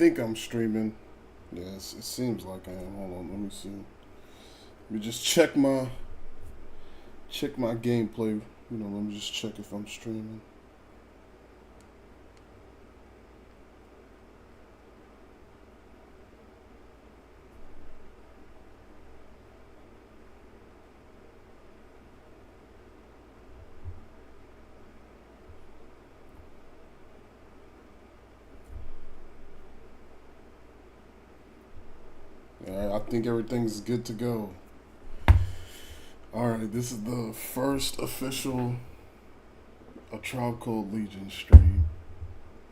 think I'm streaming. Yes, it seems like I am. Hold on, let me see. Let me just check my gameplay. Let me just check if I'm streaming. I think everything's good to go. Alright, this is the first official A Tribe Called Legion stream.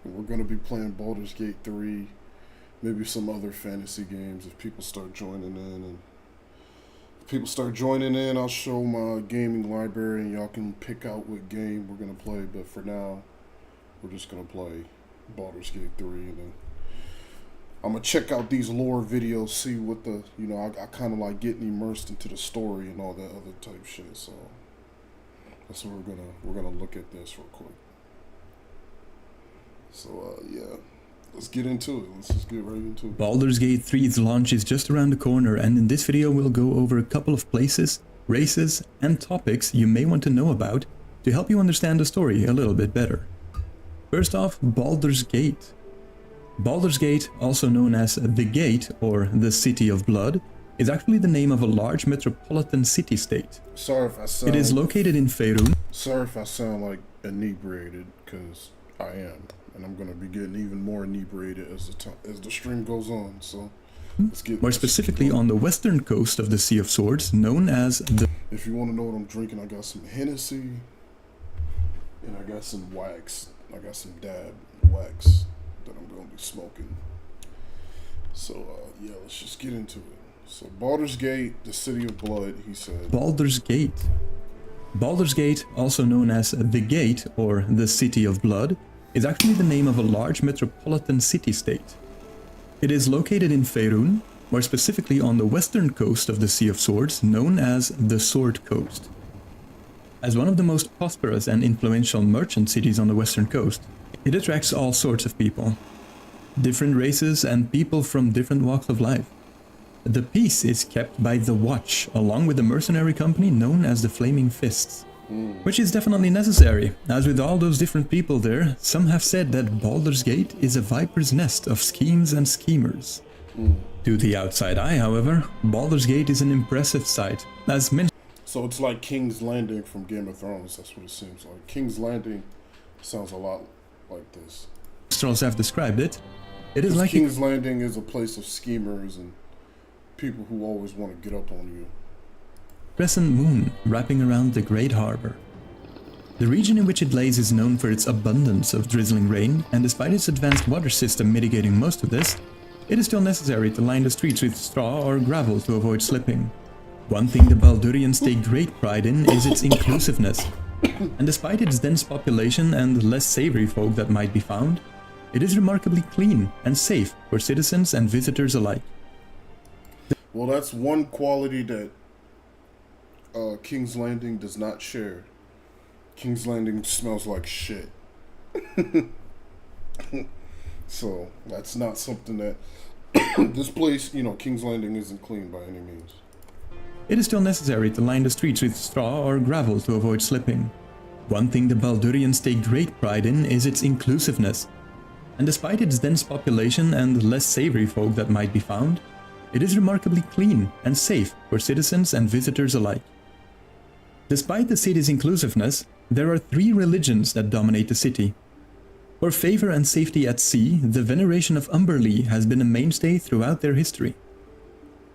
We're going to be playing Baldur's Gate 3, maybe some other fantasy games if people start joining in. And if people start joining in, I'll show my gaming library and y'all can pick out what game we're going to play. But for now, we're just going to play Baldur's Gate 3 and then I'm going to check out these lore videos, see what the, I kind of like getting immersed into the story and all that other type shit. So that's what we're gonna look at this real quick. So yeah, let's get into it. Let's just get right into it. Baldur's Gate 3's launch is just around the corner, and in this video we'll go over a couple of places, races, and topics you may want to know about to help you understand the story a little bit better. First off, Baldur's Gate. Baldur's Gate, also known as the Gate or the City of Blood, is actually the name of a large metropolitan city-state. Sorry if I sound... It is located in Faerun. Sorry if I sound like inebriated, because I am. And I'm going to be getting even more inebriated as the stream goes on, so let's get... More specifically on the western coast of the Sea of Swords, known as the... If you want to know what I'm drinking, I got some Hennessy, and I got some wax. I got some dab wax that I'm going to be smoking. So, yeah, let's just get into it. So, Baldur's Gate, the City of Blood, he said. Baldur's Gate. Baldur's Gate, also known as the Gate or the City of Blood, is actually the name of a large metropolitan city-state. It is located in Faerun, more specifically on the western coast of the Sea of Swords, known as the Sword Coast. As one of the most prosperous and influential merchant cities on the western coast, it attracts all sorts of people, different races and people from different walks of life. The peace is kept by the Watch, along with a mercenary company known as the Flaming Fists, which is definitely necessary, as with all those different people there, some have said that Baldur's Gate is a viper's nest of schemes and schemers. To the outside eye, however, Baldur's Gate is an impressive sight, as mentioned. So it's like King's Landing from Game of Thrones, that's what it seems like. King's Landing sounds a lot like this. Minstrels have described it. It is like King's Landing is a place of schemers and people who always want to get up on you. Crescent moon wrapping around the Great Harbor. The region in which it lays is known for its abundance of drizzling rain, and despite its advanced water system mitigating most of this, it is still necessary to line the streets with straw or gravel to avoid slipping. One thing the Baldurians take great pride in is its inclusiveness, and despite its dense population and less savory folk that might be found, it is remarkably clean and safe for citizens and visitors alike. Well, that's one quality that King's Landing does not share. King's Landing smells like shit. So, that's not something that... this place, King's Landing isn't clean by any means. It is still necessary to line the streets with straw or gravel to avoid slipping. One thing the Baldurians take great pride in is its inclusiveness, and despite its dense population and less savory folk that might be found, it is remarkably clean and safe for citizens and visitors alike. Despite the city's inclusiveness, there are 3 religions that dominate the city. For favor and safety at sea, the veneration of Umberlee has been a mainstay throughout their history.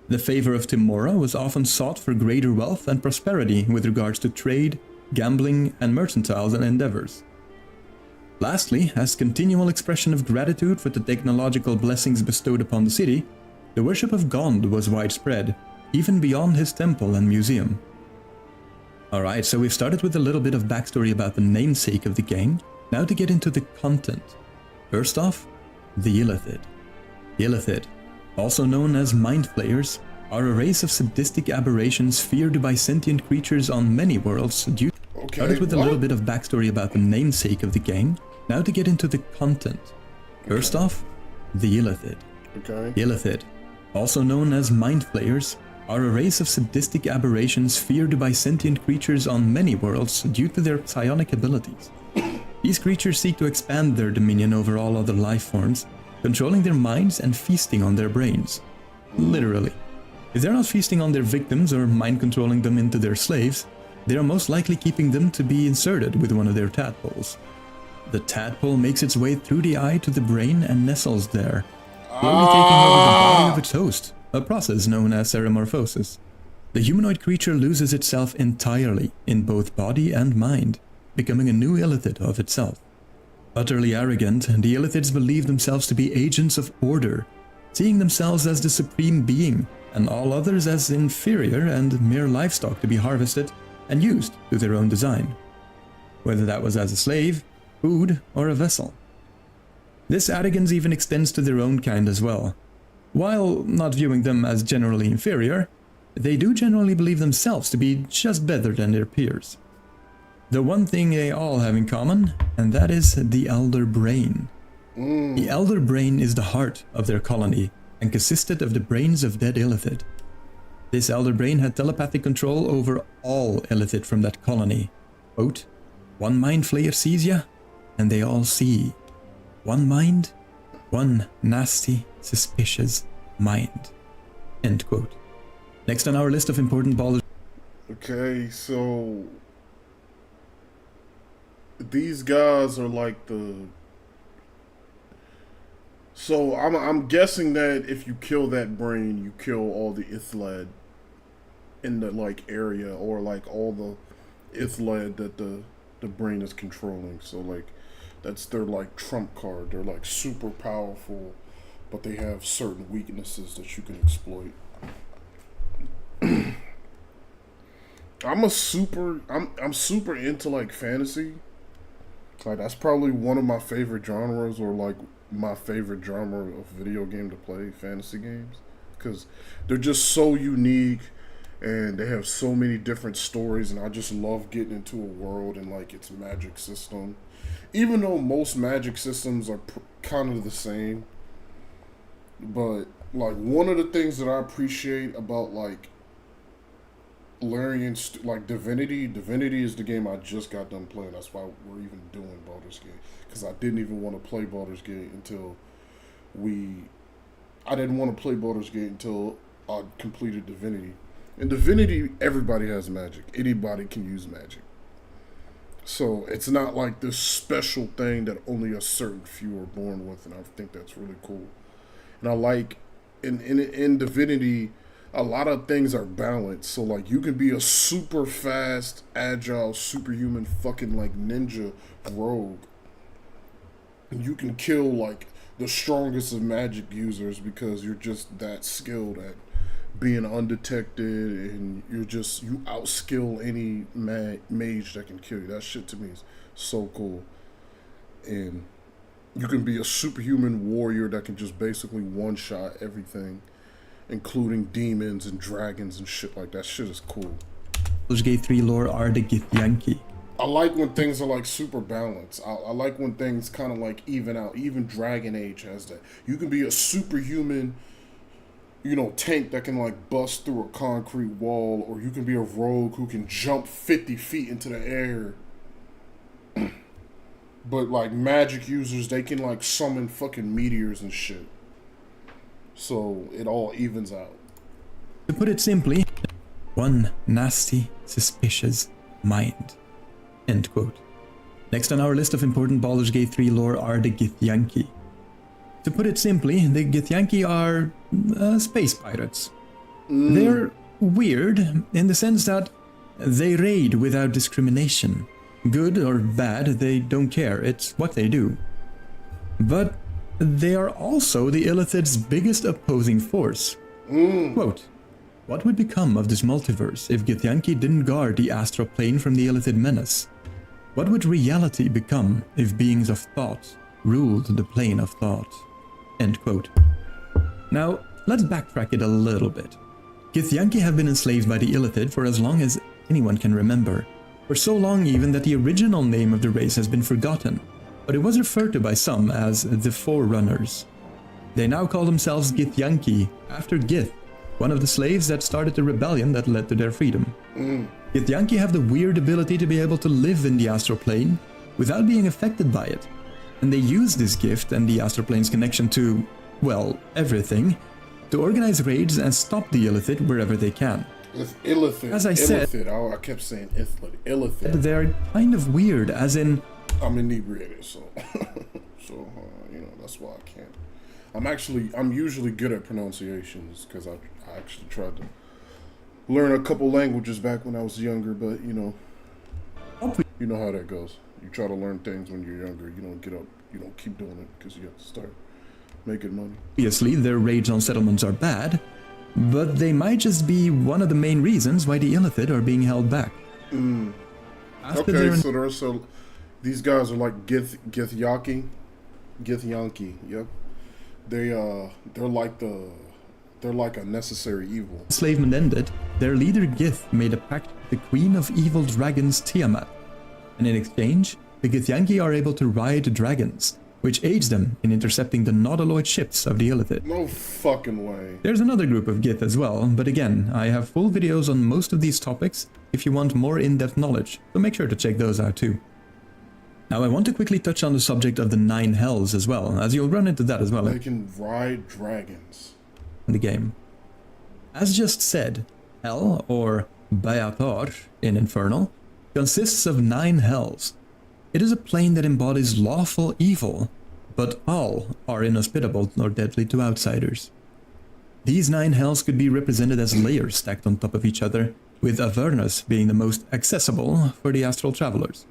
The favor of Timora was often sought for greater wealth and prosperity with regards to trade, gambling, and mercantile endeavors. Lastly, as continual expression of gratitude for the technological blessings bestowed upon the city, the worship of Gond was widespread, even beyond his temple and museum. Alright, so we've started with a little bit of backstory about the namesake of the gang, now to get into the content. First off, the Illithid. The Illithid, also known as Mind Flayers, are a race of sadistic aberrations feared by sentient creatures on many worlds due... Started with a little bit of backstory about the namesake of the gang, now to get into the content. First off, the Illithid. Okay. Illithid, also known as Mind Flayers, are a race of sadistic aberrations feared by sentient creatures on many worlds due to their psionic abilities. These creatures seek to expand their dominion over all other life forms, controlling their minds and feasting on their brains. Literally. If they're not feasting on their victims or mind-controlling them into their slaves, they are most likely keeping them to be inserted with one of their tadpoles. The tadpole makes its way through the eye to the brain and nestles there, slowly taking over the body of its host, a process known as ceremorphosis. The humanoid creature loses itself entirely in both body and mind, becoming a new Illithid of itself. Utterly arrogant, the Illithids believe themselves to be agents of order, seeing themselves as the supreme being, and all others as inferior and mere livestock to be harvested and used to their own design, whether that was as a slave, food, or a vessel. This arrogance even extends to their own kind as well. While not viewing them as generally inferior, they do generally believe themselves to be just better than their peers. The one thing they all have in common, and that is the Elder Brain. The Elder Brain is the heart of their colony, and consisted of the brains of dead Illithid. This Elder Brain had telepathic control over all Illithid from that colony. Quote, "One mind flayer sees ya, and they all see. One mind, one nasty, suspicious mind." End quote. Next on our list of important Baldurs. Okay, so these guys are like the. So I'm guessing that if you kill that brain, you kill all the Ithled in the like area, or like all the Ithled that the brain is controlling. So like that's their like trump card. They're like super powerful, but they have certain weaknesses that you can exploit. I'm super into like fantasy. Like that's probably one of my favorite genres, or like my favorite genre of video game to play, fantasy games, because they're just so unique and they have so many different stories, and I just love getting into a world and like its magic system, even though most magic systems are kind of the same. But like one of the things that I appreciate about like Larian, like Divinity is the game I just got done playing. That's why we're even doing Baldur's Gate, because I didn't even want to play Baldur's Gate until I didn't want to play Baldur's Gate until I completed Divinity. In Divinity, everybody has magic. Anybody can use magic. So it's not like this special thing that only a certain few are born with, and I think that's really cool. And I like in Divinity, a lot of things are balanced. So like you can be a super fast, agile, superhuman fucking like ninja rogue, and you can kill like the strongest of magic users because you're just that skilled at being undetected, and you outskill any mage that can kill you. That shit to me is so cool. And you can be a superhuman warrior that can just basically one-shot everything, including demons and dragons and shit like that. Shit is cool. Baldur's Gate 3 lore are the Githyanki. I like when things are like super balanced. I like when things kind of like even out. Even Dragon Age has that. You can be a superhuman, tank that can like bust through a concrete wall, or you can be a rogue who can jump 50 feet into the air. But like magic users, they can like summon fucking meteors and shit. So it all evens out. To put it simply, one nasty, suspicious mind. End quote. Next on our list of important Baldur's Gate 3 lore are the Githyanki. To put it simply, the Githyanki are space pirates. They're weird in the sense that they raid without discrimination. Good or bad, they don't care. It's what they do. But they are also the Illithid's biggest opposing force. Quote, "What would become of this multiverse if Githyanki didn't guard the astral plane from the Illithid menace? What would reality become if beings of thought ruled the plane of thought?" End quote. Now, let's backtrack it a little bit. Githyanki have been enslaved by the Illithid for as long as anyone can remember. For so long even that the original name of the race has been forgotten, but it was referred to by some as the Forerunners. They now call themselves Githyanki, after Gith, one of the slaves that started the rebellion that led to their freedom. Githyanki have the weird ability to be able to live in the astral plane without being affected by it, and they use this gift and the astral plane's connection to, well, everything, to organize raids and stop the Illithid wherever they can. It's Illithid. As I said, I kept saying Illithid. They're kind of weird, as in... I'm inebriated, so that's why I can't. I'm usually good at pronunciations because I actually tried to learn a couple languages back when I was younger, but you know how that goes. You try to learn things when you're younger. You don't keep doing it because you have to start making money. Obviously, their raids on settlements are bad, but they might just be one of the main reasons why the Illithid are being held back. So these guys are like Githyanki. Yep. They're like a necessary evil. Enslavement ended, their leader Gith made a pact with the Queen of Evil Dragons Tiamat, and in exchange, the Githyanki are able to ride dragons, which aids them in intercepting the nautiloid ships of the Illithid. No fucking way. There's another group of Gith as well, but again, I have full videos on most of these topics if you want more in-depth knowledge, so make sure to check those out too. Now I want to quickly touch on the subject of the 9 hells as well, as you'll run into that as well. They can ride dragons. In the game. As just said, Hell, or Beator in Infernal, consists of 9 hells. It is a plane that embodies lawful evil, but all are inhospitable nor deadly to outsiders. These 9 hells could be represented as layers stacked on top of each other, with Avernus being the most accessible for the astral travelers.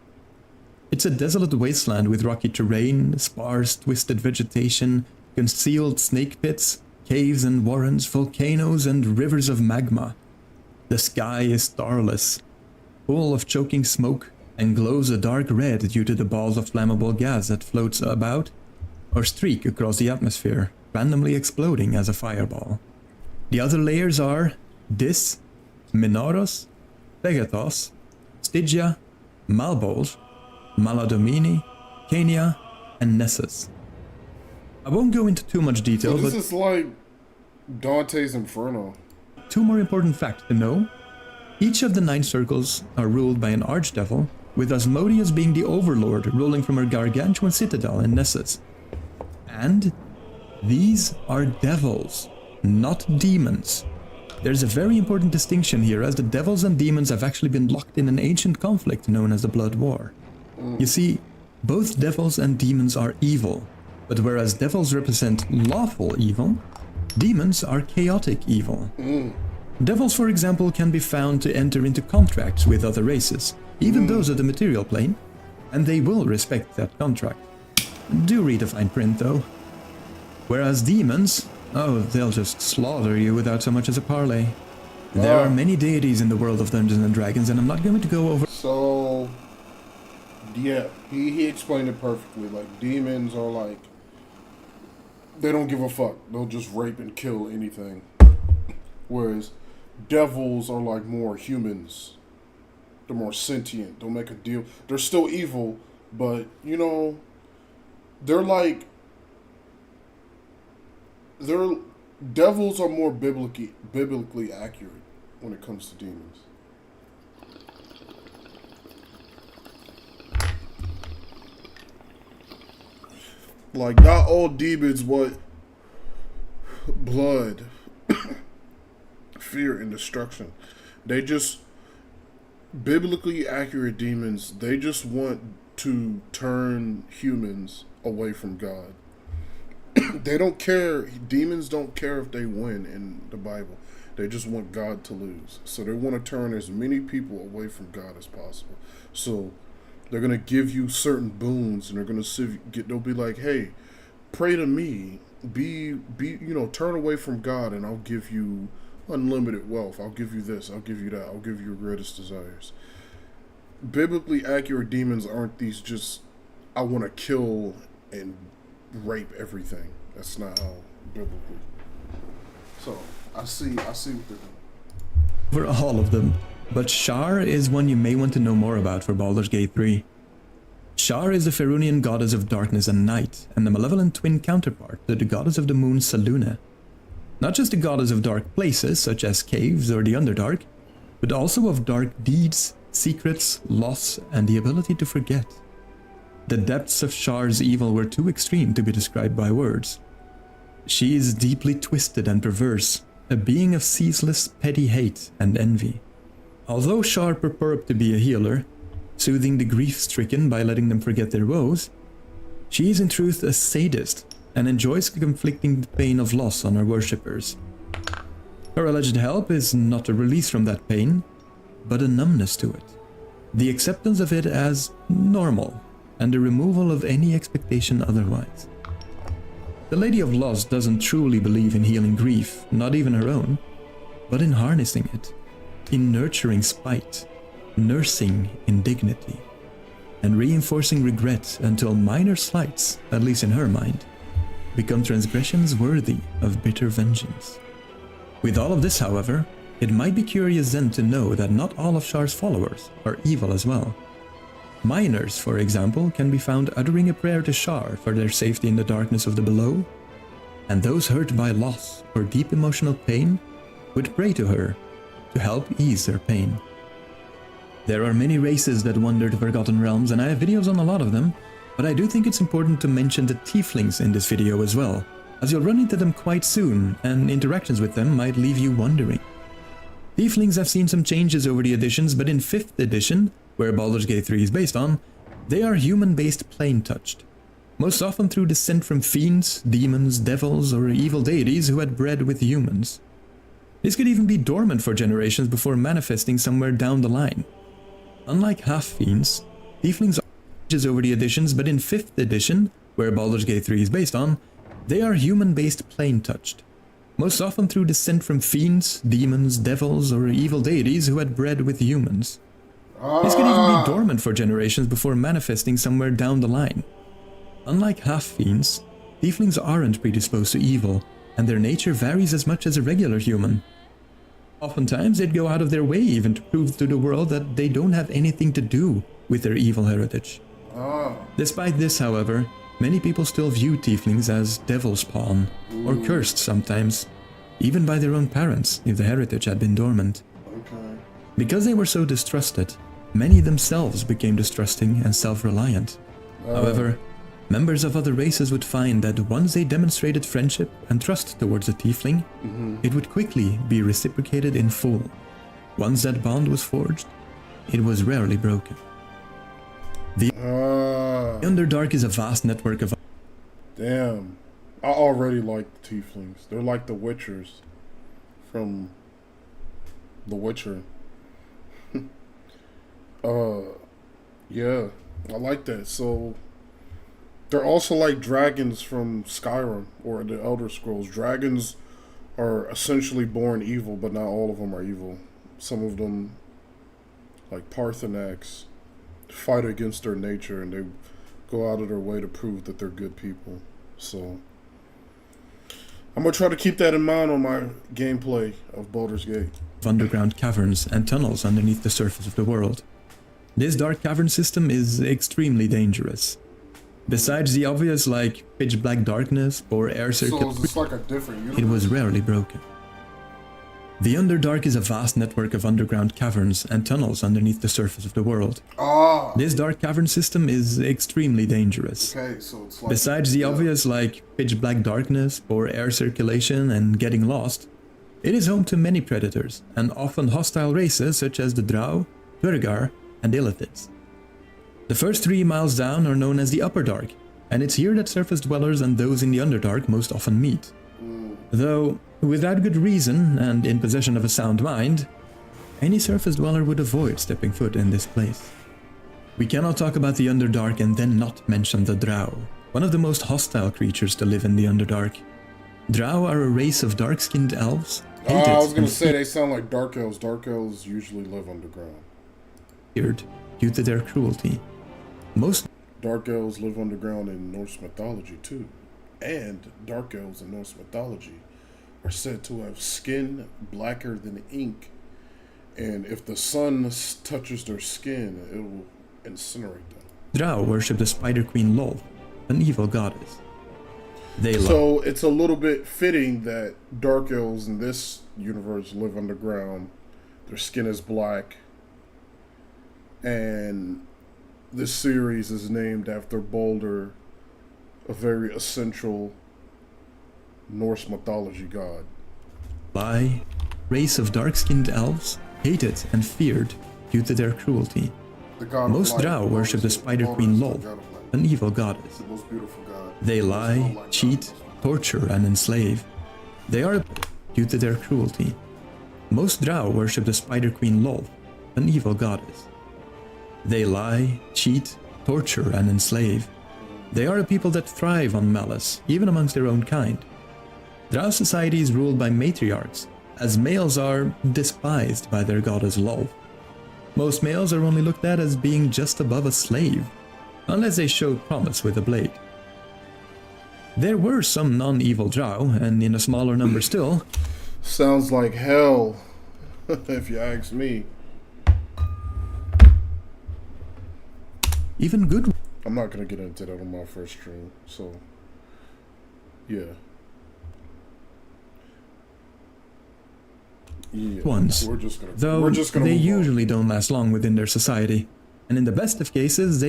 It's a desolate wasteland with rocky terrain, sparse, twisted vegetation, concealed snake pits, caves and warrens, volcanoes and rivers of magma. The sky is starless, full of choking smoke, and glows a dark red due to the balls of flammable gas that floats about or streak across the atmosphere, randomly exploding as a fireball. The other layers are Dis, Minoros, Pegathos, Stygia, Malbolge, Maladomini, Cania, and Nessus. I won't go into too much detail, so this is like Dante's Inferno. 2 more important facts to know. Each of the 9 circles are ruled by an archdevil, with Asmodeus being the overlord ruling from her gargantuan citadel in Nessus. And these are devils, not demons. There's a very important distinction here, as the devils and demons have actually been locked in an ancient conflict known as the Blood War. You see, both devils and demons are evil, but whereas devils represent lawful evil, demons are chaotic evil. Devils, for example, can be found to enter into contracts with other races, even those of the material plane, and they will respect that contract. Do read the fine print, though. Whereas demons, oh, they'll just slaughter you without so much as a parley. There are many deities in the world of Dungeons and Dragons, and I'm not going to go over... So, yeah, he explained it perfectly. Like, demons are like... They don't give a fuck. They'll just rape and kill anything. Whereas devils are like more humans. They're more sentient. They'll make a deal. They're still evil, but, you know, they're like... Devils are more biblically accurate when it comes to demons. Like, not all demons want blood, fear, and destruction. They just, biblically accurate demons, they just want to turn humans away from God. They don't care, demons don't care if they win in the Bible. They just want God to lose. So they want to turn as many people away from God as possible. So they're going to give you certain boons, and they're going to they'll be like, hey, pray to me, turn away from God, and I'll give you unlimited wealth. I'll give you this, I'll give you that, I'll give you your greatest desires. Biblically accurate demons aren't these just, I want to kill and rape everything. That's not how biblically. So I see what they're doing. For all of them, but Shar is one you may want to know more about for Baldur's Gate 3. Shar is the Ferunian goddess of darkness and night, and the malevolent twin counterpart to the goddess of the moon Saluna. Not just the goddess of dark places, such as caves or the Underdark, but also of dark deeds, secrets, loss, and the ability to forget. The depths of Shar's evil were too extreme to be described by words. She is deeply twisted and perverse, a being of ceaseless petty hate and envy. Although Shar purported to be a healer, soothing the grief-stricken by letting them forget their woes, she is in truth a sadist and enjoys inflicting the pain of loss on her worshippers. Her alleged help is not a release from that pain, but a numbness to it, the acceptance of it as normal, and the removal of any expectation otherwise. The Lady of Loss doesn't truly believe in healing grief, not even her own, but in harnessing it, in nurturing spite, nursing indignity, and reinforcing regret until minor slights, at least in her mind, become transgressions worthy of bitter vengeance. With all of this, however, it might be curious then to know that not all of Shar's followers are evil as well. Miners, for example, can be found uttering a prayer to Shar for their safety in the darkness of the below, and those hurt by loss or deep emotional pain would pray to her to help ease their pain. There are many races that wander the Forgotten Realms, and I have videos on a lot of them, but I do think it's important to mention the Tieflings in this video as well, as you'll run into them quite soon, and interactions with them might leave you wondering. Tieflings have seen some changes over the editions, but in 5th edition, where Baldur's Gate 3 is based on, they are human-based plane-touched, most often through descent from fiends, demons, devils, or evil deities who had bred with humans. This could even be dormant for generations before manifesting somewhere down the line. Unlike half-fiends, Tieflings are changes over the editions, but in 5th edition, where Baldur's Gate 3 is based on, they are human-based plane-touched, most often through descent from fiends, demons, devils, or evil deities who had bred with humans. This could even be dormant for generations before manifesting somewhere down the line. Unlike half-fiends, Tieflings aren't predisposed to evil, and their nature varies as much as a regular human. Oftentimes they'd go out of their way even to prove to the world that they don't have anything to do with their evil heritage. Despite this, however, many people still view Tieflings as devil's spawn, or cursed sometimes, even by their own parents if the heritage had been dormant. Because they were so distrusted, many themselves became distrusting and self-reliant. However, members of other races would find that once they demonstrated friendship and trust towards a Tiefling, it would quickly be reciprocated in full. Once that bond was forged, it was rarely broken. The Underdark is a vast network of... Damn. I already like the Tieflings. They're like the Witchers from The Witcher. Yeah, I like that. So, they're also like dragons from Skyrim or the Elder Scrolls. Dragons are essentially born evil, but not all of them are evil. Some of them, like Parthenax, fight against their nature and they go out of their way to prove that they're good people. So, I'm going to try to keep that in mind on my gameplay of Baldur's Gate. Underground caverns and tunnels underneath the surface of the world. This dark cavern system is extremely dangerous. Besides the obvious like pitch black darkness or air circuit, So it's like a different universe. it was rarely broken. The Underdark is a vast network of underground caverns and tunnels underneath the surface of the world. This dark cavern system is extremely dangerous. Okay, so it's like... Besides the obvious like pitch black darkness, poor air circulation, and getting lost, it is home to many predators, and often hostile races such as the Drow, Duergar, and Illithids. The first 3 miles down are known as the Upper Dark, and it's here that surface dwellers and those in the Underdark most often meet. Though, without good reason and in possession of a sound mind, any surface dweller would avoid stepping foot in this place. We cannot talk about the Underdark and then not mention the Drow, one of the most hostile creatures to live in the Underdark. Drow are a race of dark-skinned elves. I was going to say they sound like Dark Elves. Dark Elves usually live underground. Due to their cruelty. Most Dark Elves live underground in Norse mythology too. And Dark Elves in Norse mythology are said to have skin blacker than ink. And if the sun touches their skin, it will incinerate them. Drow worship the Spider Queen Lolth, an evil goddess. So it's a little bit fitting that dark elves in this universe live underground. Their skin is black. And this series is named after Baldur, a very essential Norse mythology god. Race of dark-skinned elves, hated and feared due to their cruelty. Most Drow worship the Spider Queen Lolth, an evil goddess. They lie, cheat, torture, and enslave. They are due to their cruelty. Most Drow worship the Spider Queen Lolth, an evil goddess. They lie, cheat, torture, and enslave. They are a people that thrive on malice, even amongst their own kind. Drow society is ruled by matriarchs, as males are despised by their goddess Lolth. Most males are only looked at as being just above a slave, unless they showed promise with a blade. There were some non-evil Drow, and in a smaller number still. Sounds like hell, if you ask me. Even good. I'm not gonna get into that on my first stream, so yeah. Ones, though they usually don't last long within their society, and in the best of cases,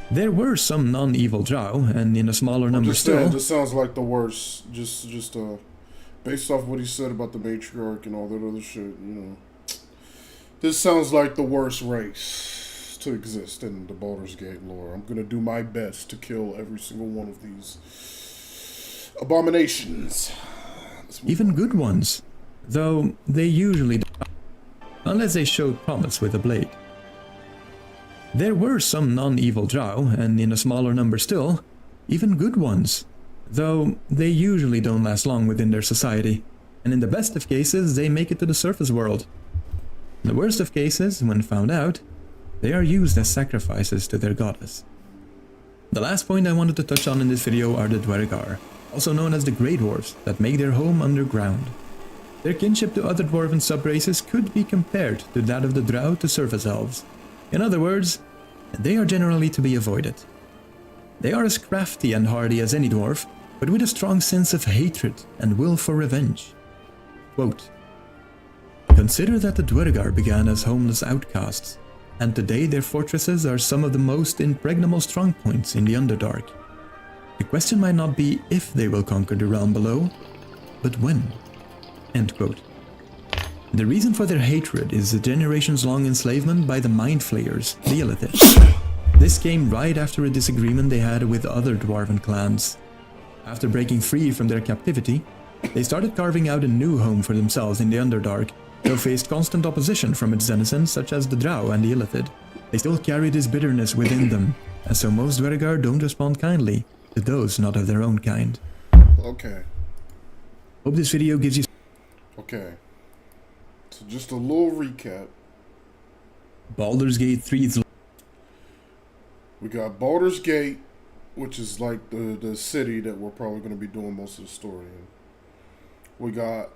there were some non-evil Drow, and in a smaller number still. This sounds like the worst. Just based off what he said about the matriarch and all that other shit, you know. This sounds like the worst race to exist in the Baldur's Gate lore. I'm gonna do my best to kill every single one of these abominations. Even good ones, though they usually don't, unless they showed promise with a blade. There were some non-evil Drow, and in a smaller number still, even good ones, though they usually don't last long within their society, and in the best of cases they make it to the surface world. In the worst of cases, when found out, they are used as sacrifices to their goddess. The last point I wanted to touch on in this video are the Dwergar, also known as the Grey Dwarves, that make their home underground. Their kinship to other dwarven subraces could be compared to that of the Drow to surface elves. In other words, they are generally to be avoided. They are as crafty and hardy as any dwarf, but with a strong sense of hatred and will for revenge. Quote, "Consider that the Dwergar began as homeless outcasts, and today their fortresses are some of the most impregnable strongpoints in the Underdark. The question might not be if they will conquer the realm below, but when." End quote. The reason for their hatred is the generations-long enslavement by the Mind Flayers, the Illithid. This came right after a disagreement they had with other dwarven clans. After breaking free from their captivity, they started carving out a new home for themselves in the Underdark, though faced constant opposition from its denizens such as the Drow and the Illithid. They still carry this bitterness within them, and so most Dwergar don't respond kindly to those not of their own kind. Okay. Hope this video gives you... Okay. So just a little recap. Baldur's Gate 3's... We got Baldur's Gate, which is like the city that we're probably going to be doing most of the story in. We got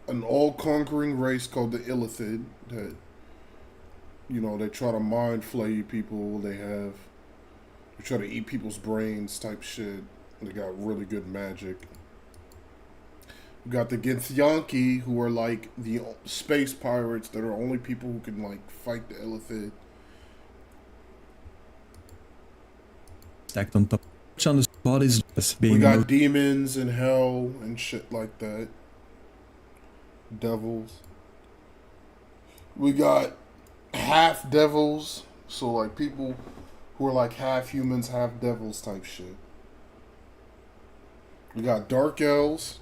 an all-conquering race called the Illithid that, you know, they try to mind flay people. They try to eat people's brains type shit. They got really good magic. We got the Githyanki, who are like the space pirates that are only people who can like fight the Illithid. Stacked on top. On the bodies being... We got demons and hell and shit like that. Devils. We got half devils, so like people who are like half humans, half devils type shit. We got dark elves.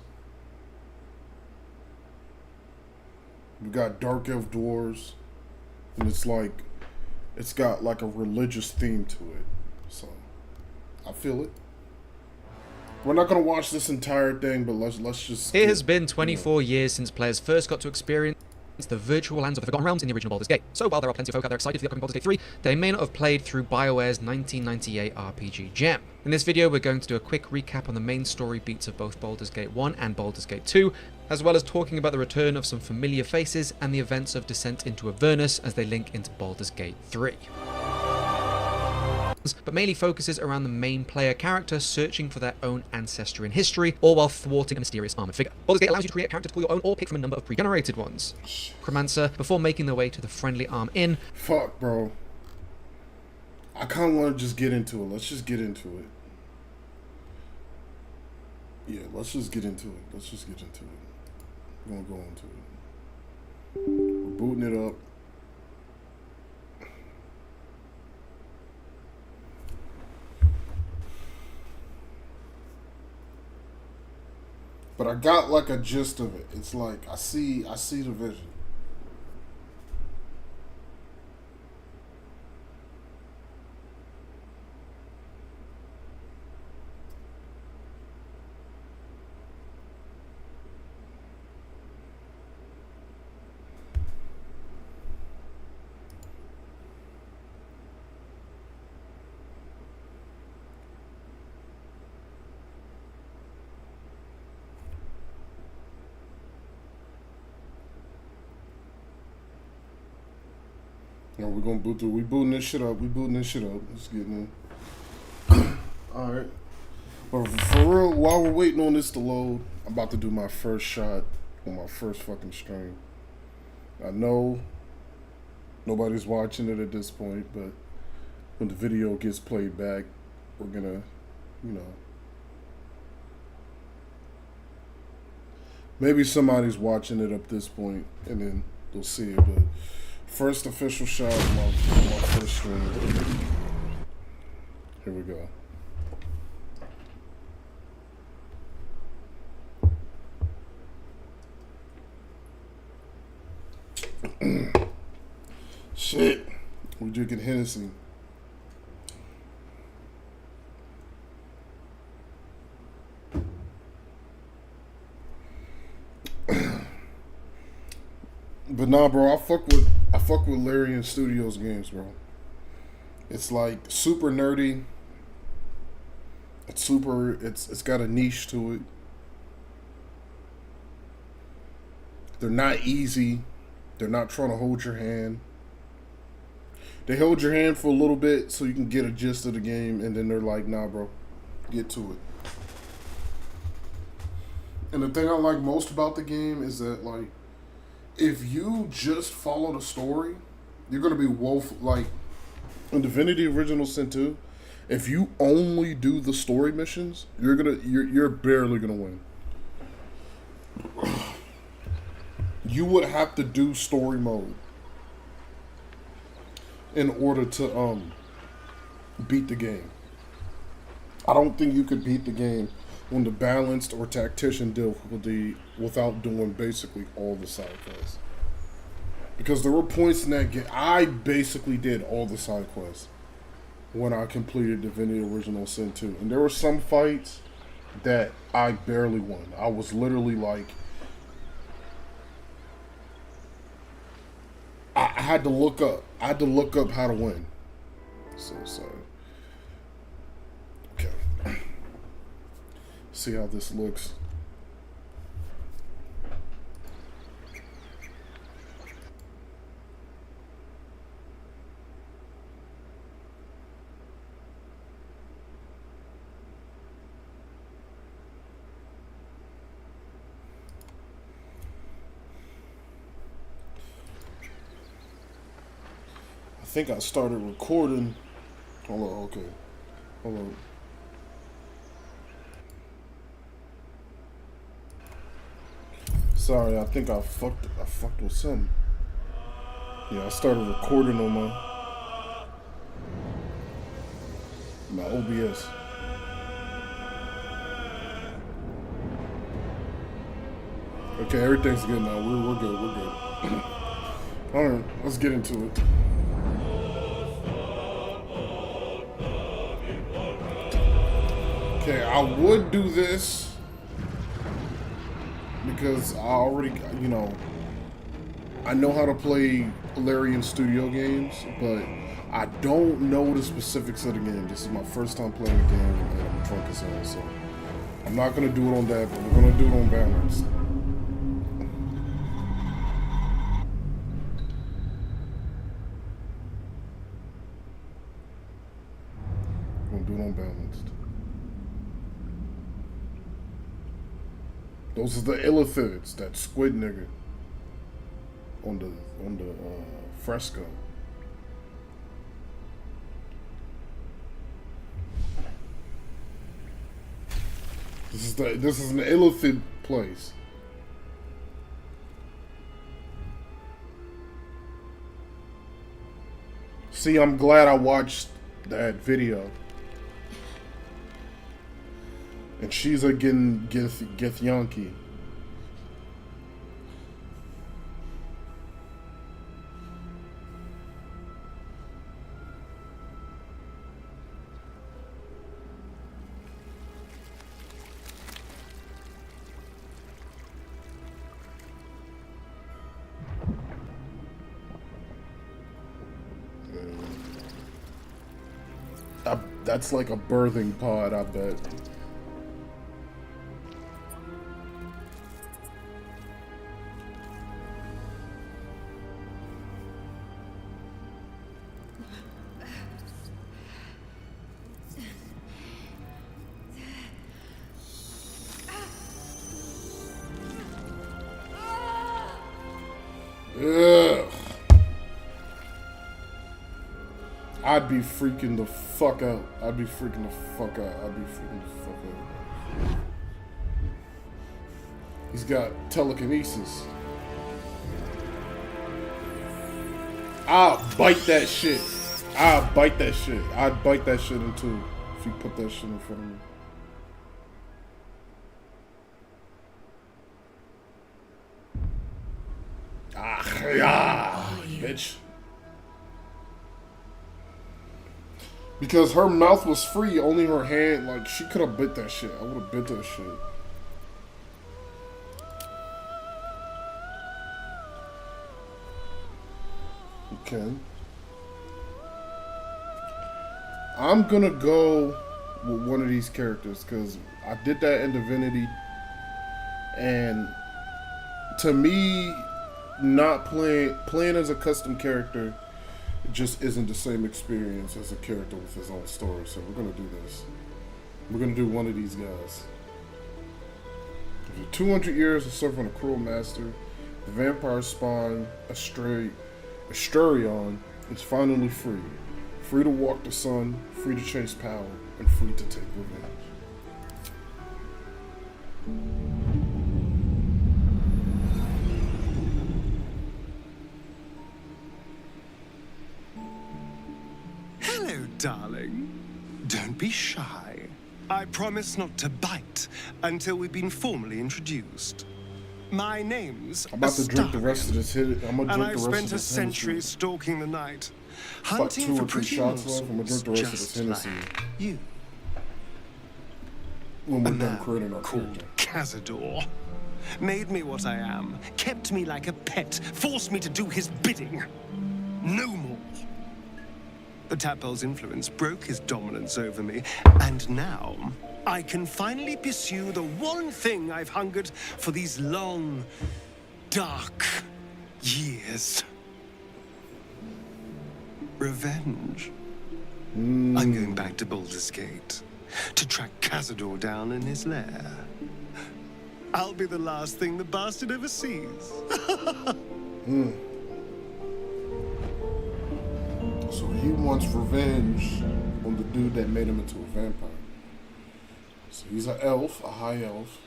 We got dark elf dwarves, and it's got like a religious theme to it. So I feel it. We're not gonna watch this entire thing, but let's just. It has been 24 years since players first got to experience the virtual lands of the Forgotten Realms in the original Baldur's Gate. So while there are plenty of folk out there excited for the upcoming Baldur's Gate 3, they may not have played through BioWare's 1998 RPG gem. In this video, we're going to do a quick recap on the main story beats of both Baldur's Gate 1 and Baldur's Gate 2, as well as talking about the return of some familiar faces and the events of Descent into Avernus as they link into Baldur's Gate 3. but mainly focuses around the main player character searching for their own ancestry and history, all while thwarting a mysterious armored figure. Baldur's Gate allows you to create a character to call your own or pick from a number of pre-generated ones. Necromancer, before making their way to the Friendly Arm Inn. Fuck, bro. I kind of want to just get into it. Let's just get into it. Yeah, let's just get into it. Let's just get into it. We're going to go into it. We're booting it up. But I got like a gist of it. It's like I see the vision. No, we're gonna boot through. We booting this shit up. Let's get in. Alright. But for real, while we're waiting on this to load, I'm about to do my first shot on my first fucking stream. I know nobody's watching it at this point, but when the video gets played back, we're gonna, maybe somebody's watching it up this point and then they'll see it, but first official shot of my first stream. Here we go. Shit. We're drinking Hennessy. But nah, bro, I fuck with Larian Studios games, bro. It's like super nerdy. It's got a niche to it. They're not easy. They're not trying to hold your hand. They hold your hand for a little bit so you can get a gist of the game, and then they're like, nah, bro, get to it. And the thing I like most about the game is that, like, if you just follow the story, you're gonna be like in Divinity Original Sin 2. If you only do the story missions, you're barely gonna win. You would have to do story mode in order to beat the game. I don't think you could beat the game on the balanced or tactician difficulty without doing basically all the side quests. Because there were points in that game, I basically did all the side quests when I completed Divinity Original Sin 2. And there were some fights that I barely won. I was literally like, I had to look up. I had to look up how to win. So sorry. Okay. See how this looks. I think I started recording. Hold on, okay. Hold on. Sorry, I think I fucked with something. Yeah, I started recording on my OBS. Okay, everything's good now. We're good. Alright, let's get into it. Okay, I would do this because I already, I know how to play Larian Studio games, but I don't know the specifics of the game. This is my first time playing the game, and I'm drunk as hell, so I'm not going to do it on that, but we're going to do it on balance. unbalanced. Those are the illithids, that squid nigga on the fresco. This is an illithid place. See, I'm glad I watched that video. And she's a Githyanki. That's like a birthing pod, I bet. Ugh. I'd be freaking the fuck out. I'd be freaking the fuck out. He's got telekinesis. I'll bite that shit. I'd bite that shit in two if you put that shit in front of me. Bitch. Because her mouth was free, only her hand, like, she could have bit that shit. I would have bit that shit. Okay. I'm gonna go with one of these characters, because I did that in Divinity, and to me, not playing as a custom character just isn't the same experience as a character with his own story. So we're gonna do this. We're gonna do one of these guys. After 200 years of serving a cruel master, the vampire spawn Astrarion is finally free. Free to walk the sun, free to chase power, and free to take revenge. Darling, don't be shy. I promise not to bite until we've been formally introduced. My name's I'm about to drink the rest of this hit. I'm gonna drink the rest of this. and I've spent a century stalking the night, hunting for pretty shots left. I'm gonna drink the rest of this Hennessy. like you. When we're A done man creating our called character. Cazador made me what I am, kept me like a pet, forced me to do his bidding. No more. The Tadpole's influence broke his dominance over me, and now I can finally pursue the one thing I've hungered for these long, dark years. Revenge. I'm going back to Baldur's Gate to track Cazador down in his lair. I'll be the last thing the bastard ever sees. So he wants revenge on the dude that made him into a vampire. So he's an elf, a high elf.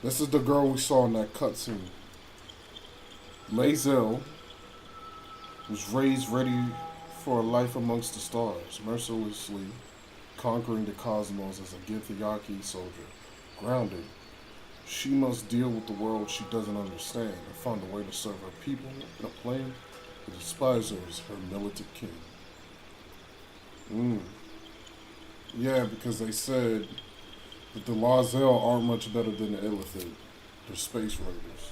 This is the girl we saw in that cutscene. Lae'zel was raised ready for a life amongst the stars, mercilessly conquering the cosmos as a Githyanki soldier. Grounded, she must deal with the world she doesn't understand and find a way to serve her people in a plan that despises her militant king. Yeah, because they said that the Lae'zel aren't much better than the Illithid. They're space raiders.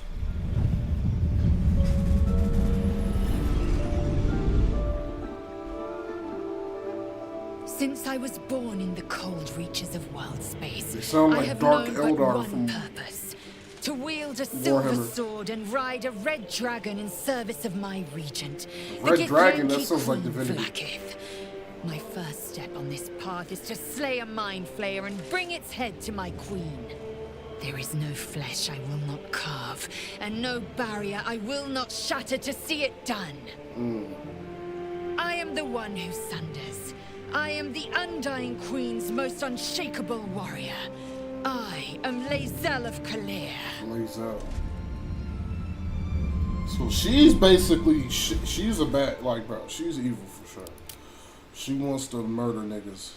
Since I was born in the cold reaches of wild space, They sound I like have Dark known Eldar but one from purpose: to wield a silver Warhammer. sword and ride a red dragon in service of my regent, Red the dragon, that Githyanki sounds like Queen Divinity. Vlaakith. My first step on this path is to slay a mind flayer and bring its head to my queen. There is no flesh I will not carve, and no barrier I will not shatter to see it done. I am the one who sunders. I am the Undying Queen's most unshakable warrior. I am Lae'zel of Kalir. Lae'zel. So she's basically, she's a bad, like, bro, she's evil for sure. She wants to murder niggas.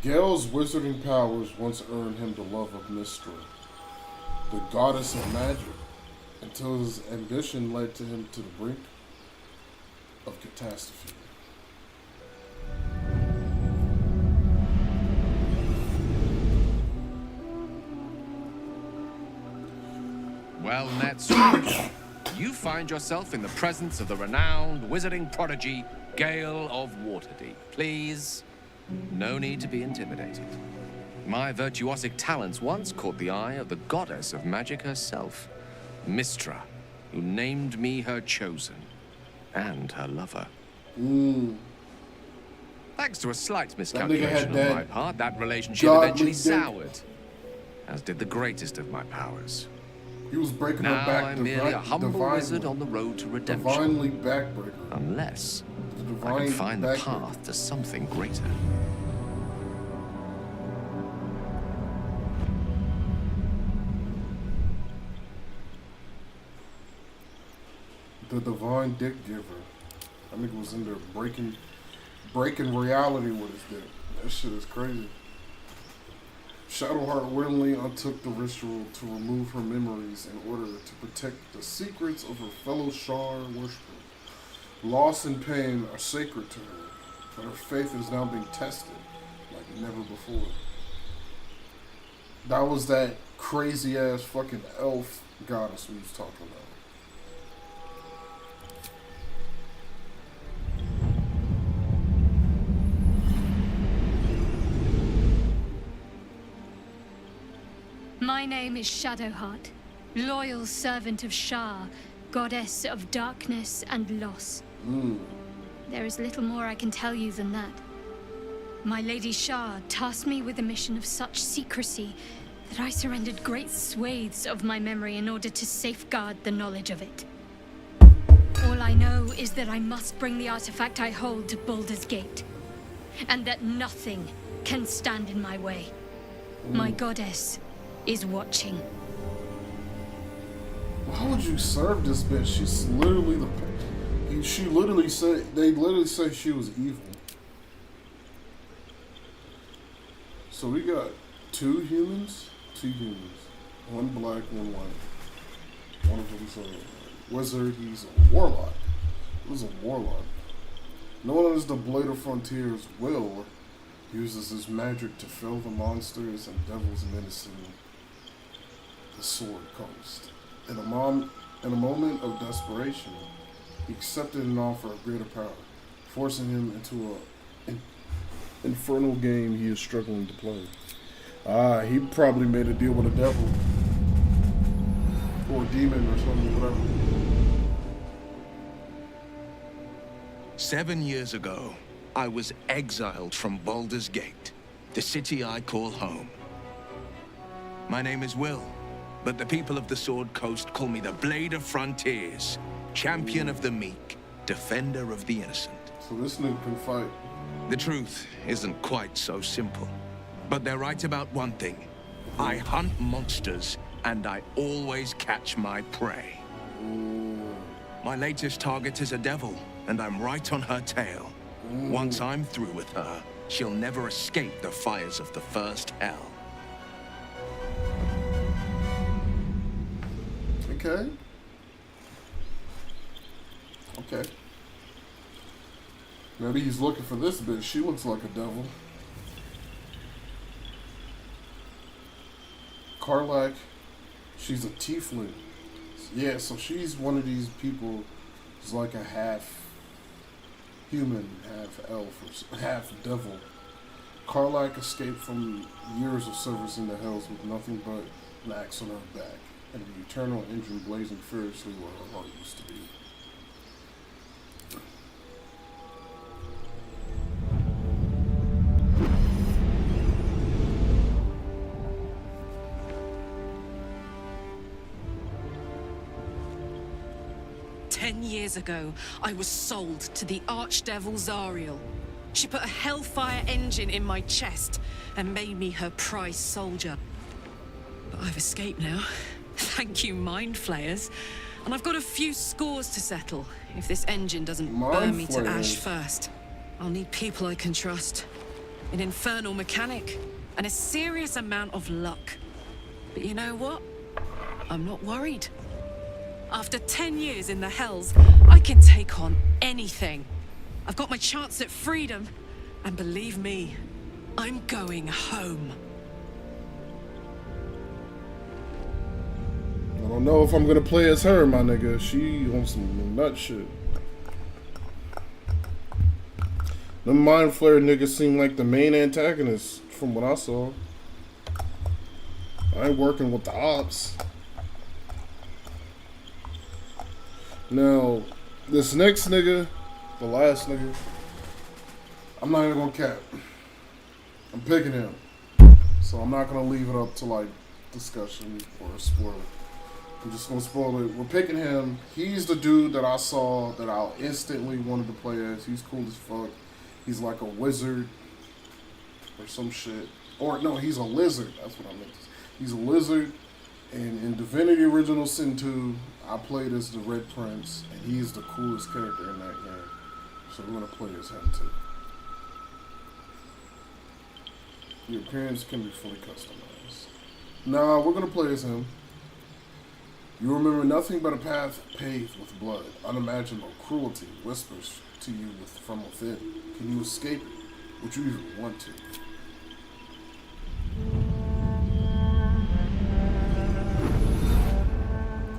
Gale's wizarding powers once earned him the love of Mystra, the goddess of magic, until his ambition led to him to the brink of catastrophe. Well met, Scrooge. You find yourself in the presence of the renowned wizarding prodigy, Gale of Waterdeep. Please, no need to be intimidated. My virtuosic talents once caught the eye of the goddess of magic herself, Mystra, who named me her chosen and her lover. Thanks to a slight miscalculation on my part, that relationship eventually soured, as did the greatest of my powers. He was breaking Now her back. I'm merely a humble wizard on the road to redemption. Divinely backbreaker. Unless I can find the path to something greater. The divine dick giver. I think it was in there breaking reality with his dick. That shit is crazy. Shadowheart willingly undertook the ritual to remove her memories in order to protect the secrets of her fellow Shar worshippers. Loss and pain are sacred to her, but her faith is now being tested like never before. That was that crazy ass fucking elf goddess we was talking about. My name is Shadowheart, loyal servant of Shar, goddess of darkness and loss. There is little more I can tell you than that. My Lady Shar tasked me with a mission of such secrecy that I surrendered great swathes of my memory in order to safeguard the knowledge of it. All I know is that I must bring the artifact I hold to Baldur's Gate, and that nothing can stand in my way. My goddess is watching. Why would you serve this bitch? She's literally she literally said, they literally say she was evil. So we got two humans. One black, one white. One of them's a wizard, he's a warlock. He was a warlock. Known as the Blade of Frontiers, Will uses his magic to fell the monsters and devils menacing the Sword Coast. In a moment of desperation, he accepted an offer of greater power, forcing him into an infernal game he is struggling to play. He probably made a deal with a devil. Or a demon or something, whatever. 7 years ago, I was exiled from Baldur's Gate, the city I call home. My name is Will, but the people of the Sword Coast call me the Blade of Frontiers, champion of the meek, defender of the innocent. So this nigga can fight. The truth isn't quite so simple, but they're right about one thing. I hunt monsters, and I always catch my prey. My latest target is a devil, and I'm right on her tail. Once I'm through with her, she'll never escape the fires of the first hell. Okay. Maybe he's looking for this bitch. She looks like a devil. Karlach, she's a tiefling. Yeah, so she's one of these people who's like a half human, half elf, or half devil. Karlach escaped from years of service in the hells with nothing but an axe on her back and an eternal injury blazing fiercely where her heart used to be. 10 years ago, I was sold to the Archdevil Zariel. She put a Hellfire engine in my chest and made me her prize soldier. But I've escaped now. Thank you, Mind Flayers. And I've got a few scores to settle if this engine doesn't burn me to ash first. I'll need people I can trust, an infernal mechanic, and a serious amount of luck. But you know what? I'm not worried. After 10 years in the Hells, I can take on anything. I've got my chance at freedom, and believe me, I'm going home. I don't know if I'm gonna play as her, my nigga. She on some nut shit. The Mind Flayer niggas seem like the main antagonist from what I saw. I ain't working with the ops. Now, this next nigga, the last nigga, I'm not even gonna cap. I'm picking him. So I'm not gonna leave it up to like discussion or spoiler. I'm just gonna spoil it. We're picking him. He's the dude that I saw that I instantly wanted to play as. He's cool as fuck. He's like a wizard or some shit. Or no, he's a lizard. That's what I meant. He's a lizard. And in Divinity Original Sin 2, I played as the Red Prince, and he's the coolest character in that game. So we're gonna play as him too. Your appearance can be fully customized. Nah, we're gonna play as him. You remember nothing but a path paved with blood. Unimaginable cruelty whispers to you from within. Can you escape it? Would you even want to?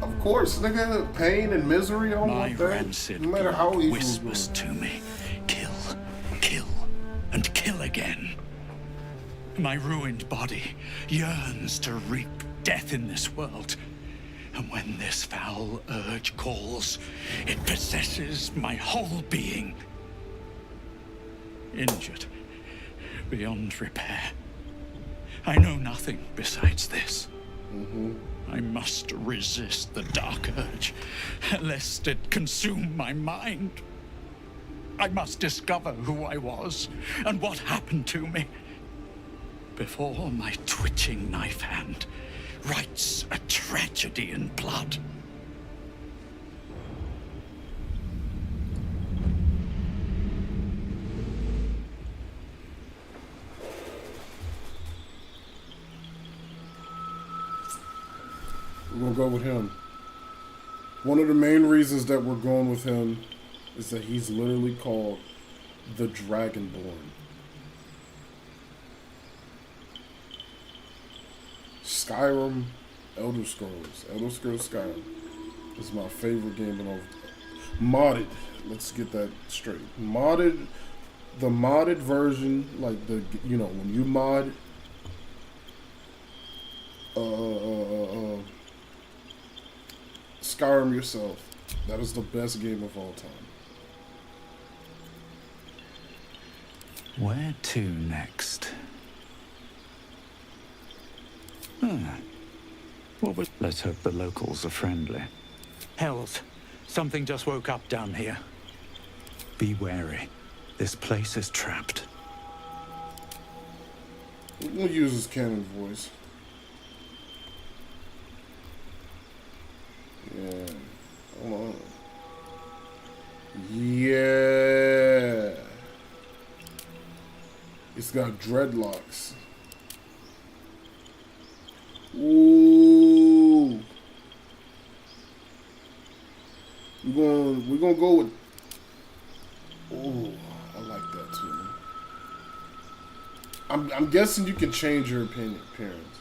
Of course, nigga. Pain and misery. I don't want that. Rancid no matter how evil whispers to me, kill, kill, and kill again. My ruined body yearns to reap death in this world. And when this foul urge calls, it possesses my whole being. Injured beyond repair. I know nothing besides this. I must resist the dark urge, lest it consume my mind. I must discover who I was and what happened to me before my twitching knife hand writes a tragedy in blood. We're gonna go with him. One of the main reasons that we're going with him is that he's literally called the Dragonborn. Skyrim, Elder Scrolls Skyrim is my favorite game in all. Modded, let's get that straight. Modded, the modded version, like the when you mod Skyrim yourself, that is the best game of all time. Where to next? What was... Let's hope the locals are friendly. Hells, something just woke up down here. Be wary. This place is trapped. We'll use his canon voice. Yeah. Hold on. Yeah. It's got dreadlocks. Ooh. We're gonna go with. Ooh, I like that too. I'm guessing you can change your appearance.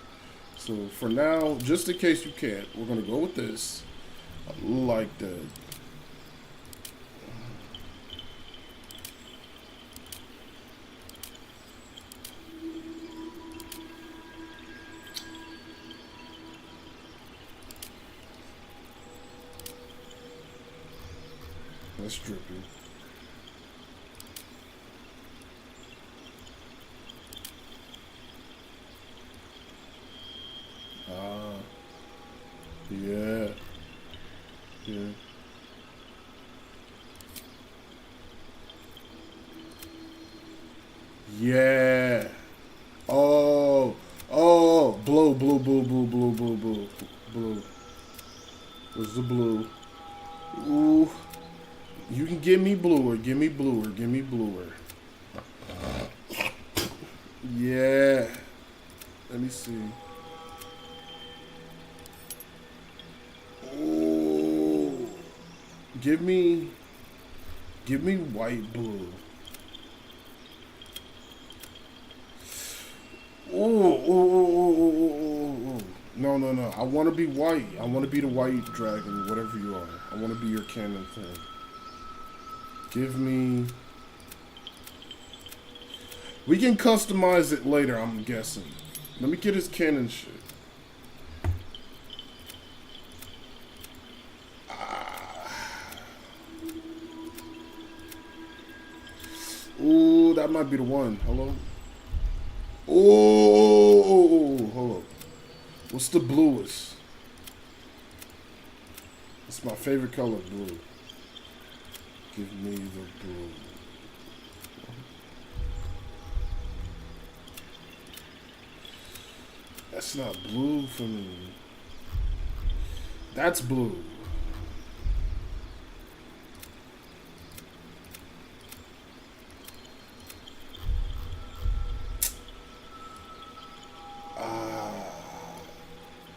So for now, just in case you can't, we're gonna go with this. I like that. That's drippy. Yeah. Yeah. Yeah. Oh. Oh. Blue, blue, blue, blue, blue, blue, blue. Blue. Where's the blue? Ooh. You can give me bluer. Give me bluer. Give me bluer. Yeah. Let me see. Ooh. Give me white blue. Ooh, ooh, ooh, ooh, ooh, ooh. No, no, no. I want to be white. I want to be the white dragon, whatever you are. I want to be your canon thing. Give me... We can customize it later, I'm guessing. Let me get his canon shit. Ooh, that might be the one. Hello? Ooh, hold up. What's the bluest? It's my favorite color, blue. Give me the blue. That's not blue for me. That's blue.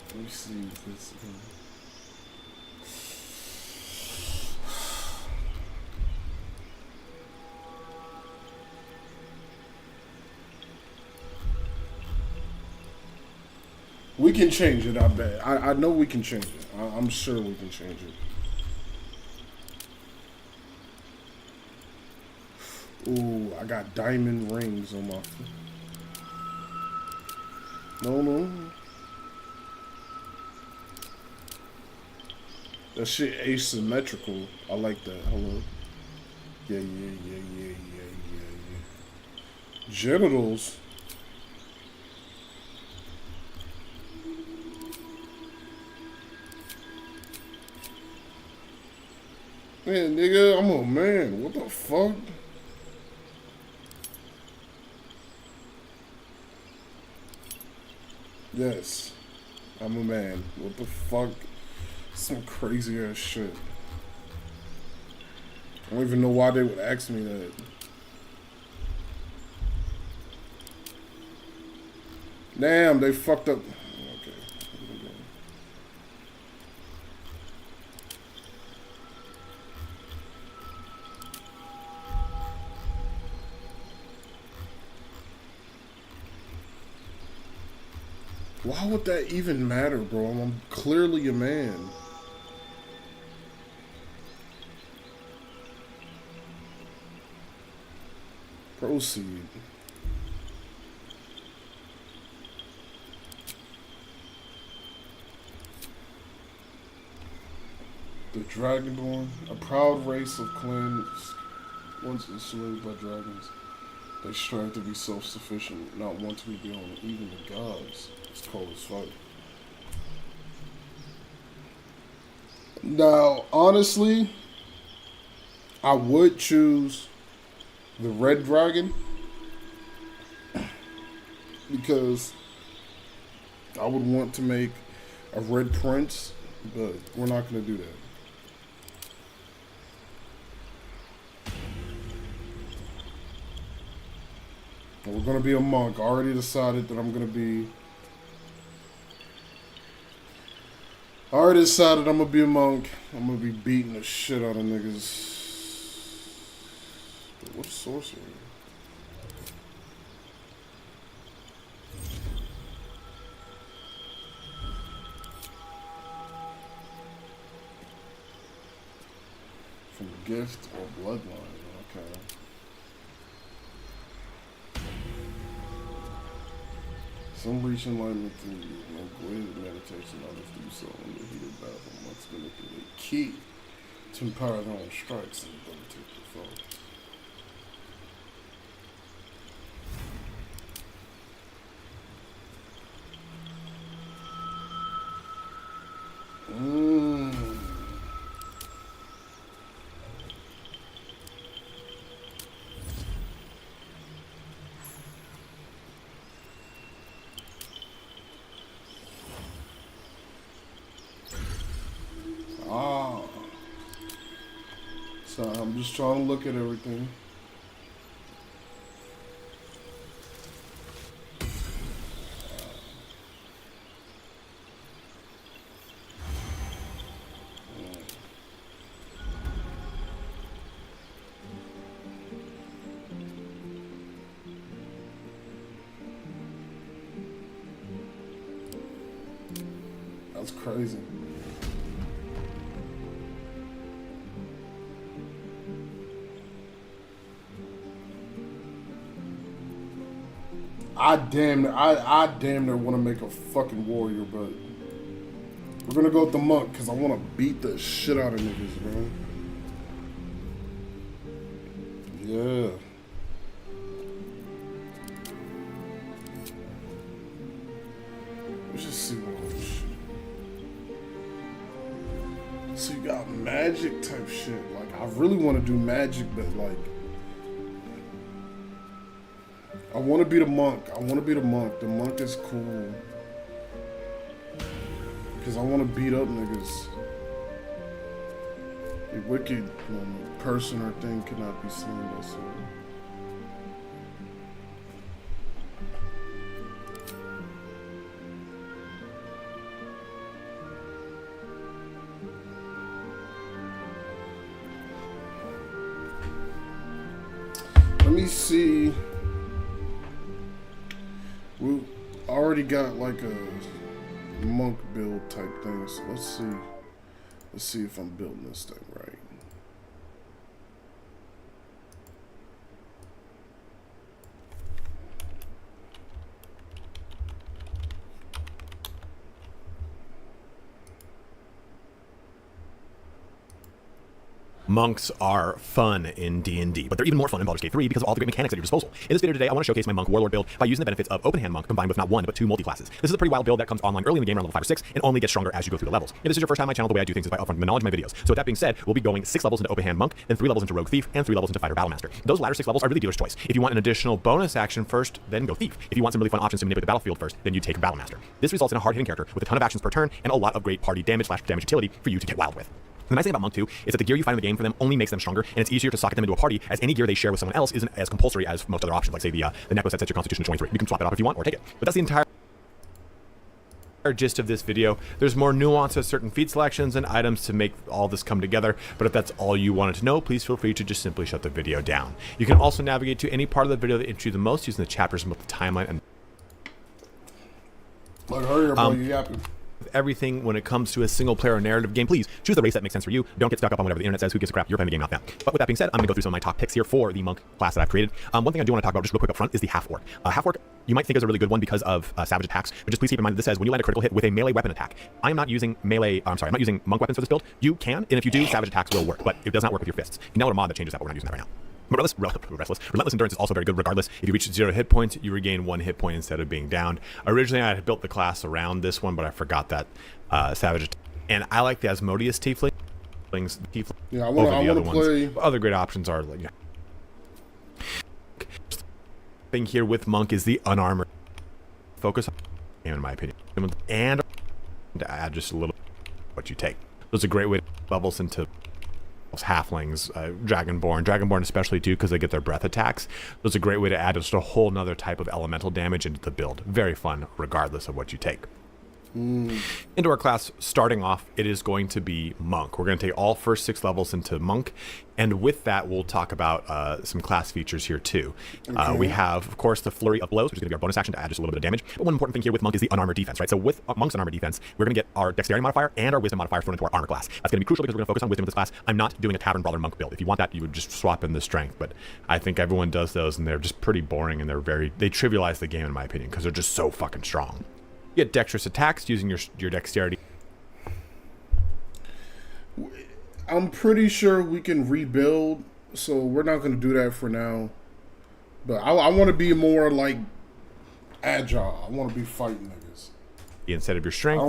Let me see this. We can change it, I bet. I know we can change it. I'm sure we can change it. Ooh, I got diamond rings on my foot. No, no. That shit asymmetrical. I like that. Hello. Yeah. Genitals. Man, nigga, I'm a man. What the fuck? Yes. I'm a man. What the fuck? Some crazy ass shit. I don't even know why they would ask me that. Damn, they fucked up. Okay. Why would that even matter, bro? I'm clearly a man. Proceed. The Dragonborn, a proud race of clans once enslaved by dragons. They strive to be self-sufficient, not want to be beyond even the gods. It's cold as fuck. Now, honestly, I would choose the red dragon because I would want to make a red prince, but we're not going to do that. We're going to be a monk. I already decided that I'm going to be... I already decided I'm going to be a monk. I'm going to be beating the shit out of niggas. What's sorcery? From gift or bloodline. Okay. Some reach enlightenment through you. No greater meditation, others do so in the heat of battle. Must manipulate key to empower their own strikes and debilitate their foes. So I'm just trying to look at everything. That's crazy. I damn near want to make a fucking warrior, but we're gonna go with the monk because I want to beat the shit out of niggas, bro. Yeah. Let's just see what all this shit. So you got magic type shit. Like, I really want to do magic, but like, I want to be the monk. The monk is cool. Because I want to beat up niggas. A wicked person or thing cannot be seen by someone. Let me see. We already got like a monk build type thing, so let's see if I'm building this thing right. Monks are fun in D&D, but they're even more fun in Baldur's Gate 3 because of all the great mechanics at your disposal. In this video today, I want to showcase my Monk Warlord build by using the benefits of Open Hand Monk combined with not one, but two multi-classes. This is a pretty wild build that comes online early in the game around level 5 or 6 and only gets stronger as you go through the levels. If this is your first time on my channel, the way I do things is by upfront knowledge in my videos. So with that being said, we'll be going 6 levels into Open Hand Monk, then 3 levels into Rogue Thief, and 3 levels into Fighter Battlemaster. Those latter 6 levels are really dealer's choice. If you want an additional bonus action first, then go Thief. If you want some really fun options to manipulate the battlefield first, then you take Battlemaster. This results in a hard-hitting character with a ton of actions per turn and a lot of great party damage / damage utility for you to get wild with. The nice thing about Monk 2 is that the gear you find in the game for them only makes them stronger, and it's easier to socket them into a party, as any gear they share with someone else isn't as compulsory as most other options, like say the necklace that sets your constitution to 23. You can swap it out if you want, or take it. But that's the entire gist of this video. There's more nuance to certain feat selections and items to make all this come together, but if that's all you wanted to know, please feel free to just simply shut the video down. You can also navigate to any part of the video that interests you the most using the chapters in both the timeline and Look, hurry up, bro, you yapping. Everything when it comes to a single player narrative game. Please choose the race that makes sense for you. Don't get stuck up on whatever the internet says. Who gives a crap? You're playing the game, not them. But with that being said, I'm going to go through some of my top picks here for the monk class that I've created. One thing I do want to talk about just real quick up front is the half orc. Half orc you might think is a really good one because of savage attacks, but just please keep in mind that this says when you land a critical hit with a melee weapon attack. I'm not using I'm not using monk weapons for this build. You can, and if you do, savage attacks will work, but it does not work with your fists. You know what a mod that changes that, but we're not using that right now. Relentless Endurance is also very good regardless. If you reach 0 hit points, you regain 1 hit point instead of being downed. Originally, I had built the class around this one, but I forgot that Savage. And I like the Asmodeus Tieflings. Yeah, I want to play. Other great options are like. Thing here with Monk is the unarmored focus, in my opinion, and to add just a little what you take. Those are a great way to levels into halflings, dragonborn especially too, because they get their breath attacks. Those are a great way to add just a whole nother type of elemental damage into the build. Very fun regardless of what you take. Into our class, starting off, it is going to be Monk. We're going to take all first 6 levels into Monk, and with that, we'll talk about some class features here too. Okay. We have, of course, the Flurry of Blows, which is going to be our bonus action to add just a little bit of damage. But one important thing here with Monk is the unarmored defense, right? So with Monk's unarmored defense, we're going to get our Dexterity modifier and our Wisdom modifier thrown into our armor class. That's going to be crucial because we're going to focus on Wisdom in this class. I'm not doing a Tavern Brawler Monk build. If you want that, you would just swap in the Strength, but I think everyone does those, and they're just pretty boring, and they trivialize the game in my opinion because they're just so fucking strong. You get dexterous attacks using your dexterity. I'm pretty sure we can rebuild, so we're not going to do that for now. But I want to be more like agile. I want to be fighting niggas instead of your strength.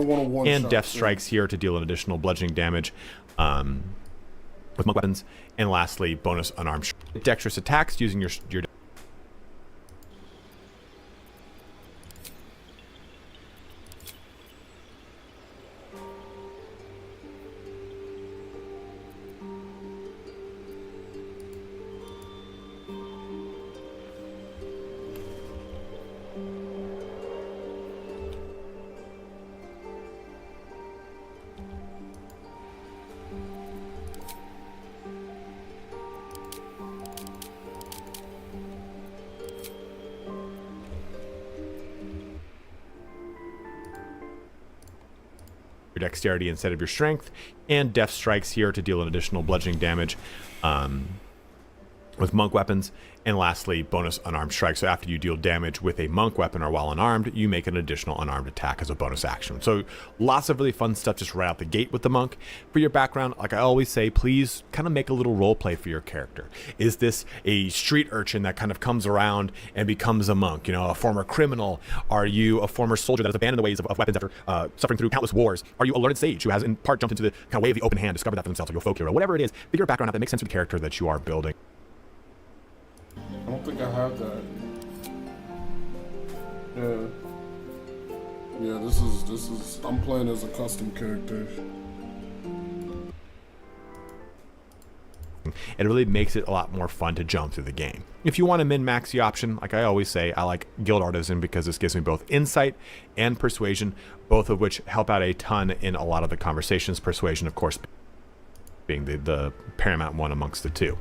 And death strikes here to deal an additional bludgeoning damage with monk weapons. And lastly, bonus unarmed dexterous attacks using your dexterity instead of your strength, and death strikes here to deal an additional bludgeoning damage with monk weapons, and lastly, bonus unarmed strike. So after you deal damage with a monk weapon or while unarmed, you make an additional unarmed attack as a bonus action. So lots of really fun stuff just right out the gate with the monk. For your background, like I always say, please kind of make a little role play for your character. Is this a street urchin that kind of comes around and becomes a monk? You know, a former criminal? Are you a former soldier that has abandoned the ways of weapons after suffering through countless wars? Are you a learned sage who has in part jumped into the kind of way of the open hand, discovered that for themselves, like a folk hero? Whatever it is, figure your background out that makes sense with the character that you are building. I don't think I have that. Yeah, this is I'm playing as a custom character. It really makes it a lot more fun to jump through the game. If you want to min-max the option, like I always say, I like Guild Artisan because this gives me both insight and persuasion, both of which help out a ton in a lot of the conversations. Persuasion, of course, being the paramount one amongst the two.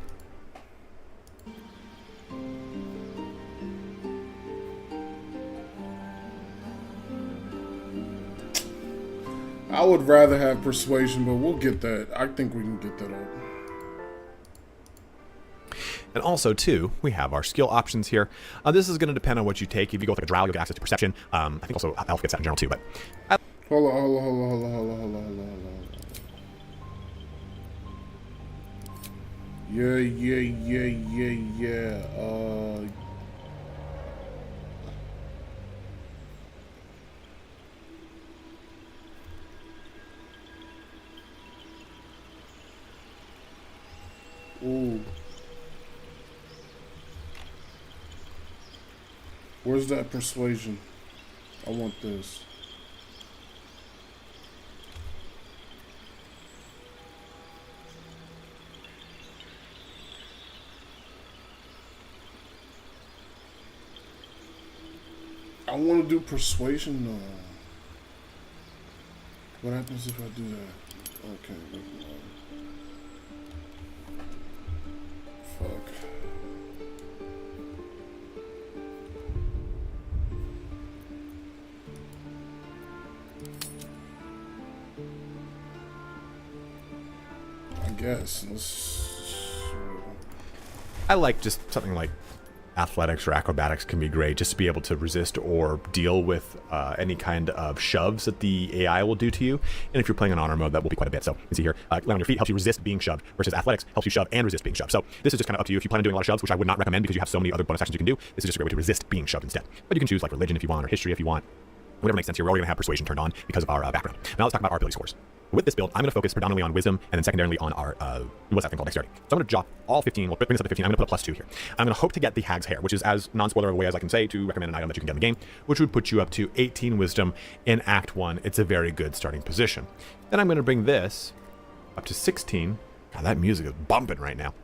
I would rather have persuasion, but we'll get that. I think we can get that up. And also, too, we have our skill options here. This is going to depend on what you take. If you go with like a drow, you'll get access to perception. I think also elf gets that in general, too. But Hold on. Yeah. Ooh. Where's that persuasion? I want this. I want to do persuasion though. What happens if I do that? Okay, never mind. Fuck. I guess. I like just something like athletics or acrobatics can be great, just to be able to resist or deal with any kind of shoves that the AI will do to you. And if you're playing in honor mode, that will be quite a bit. So you can see here, land on your feet helps you resist being shoved, versus athletics helps you shove and resist being shoved. So this is just kind of up to you. If you plan on doing a lot of shoves, which I would not recommend because you have so many other bonus actions you can do, this is just a great way to resist being shoved instead. But you can choose like religion if you want, or history if you want. Whatever makes sense here. We're already going to have persuasion turned on because of our background. Now let's talk about our ability scores. With this build, I'm going to focus predominantly on wisdom and then secondarily on our, what's that thing called, dexterity. So I'm going to drop all 15, we'll bring this up to 15, I'm going to put a +2 here. I'm going to hope to get the Hag's Hair, which is as non-spoiler of a way as I can say to recommend an item that you can get in the game, which would put you up to 18 wisdom in Act 1. It's a very good starting position. Then I'm going to bring this up to 16. God, that music is bumping right now.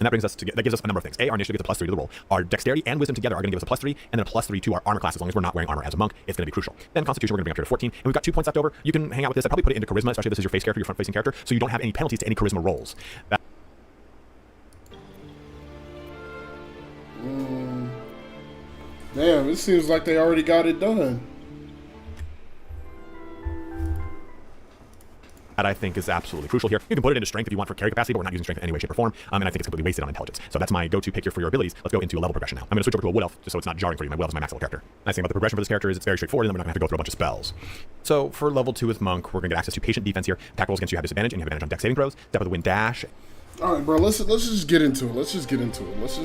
And that gives us a number of things. A, our initiative gets a +3 to the roll. Our dexterity and wisdom together are going to give us a +3, and then a +3 to our armor class. As long as we're not wearing armor as a monk, it's going to be crucial. Then constitution, we're going to bring up here to 14, and we've got 2 points left over. You can hang out with this. I'd probably put it into charisma, especially if this is your face character, your front-facing character, so you don't have any penalties to any charisma rolls. Damn, it seems like they already got it done. That I think is absolutely crucial here. You can put it into strength if you want for carry capacity, but we're not using strength in any way, shape, or form. And I think it's completely wasted on intelligence. So that's my go-to pick here for your abilities. Let's go into a level progression now. I'm going to switch over to a wood elf just so it's not jarring for you. My wood elf is my max level character. Nice thing about the progression for this character is it's very straightforward, and then we're not going to have to go through a bunch of spells. So for level 2 with monk, we're going to get access to patient defense here. Attack rolls against you have disadvantage, and you have advantage on dex saving throws. Step of the wind dash. All right, bro. Let's just get into it. Let's just get into it. Let's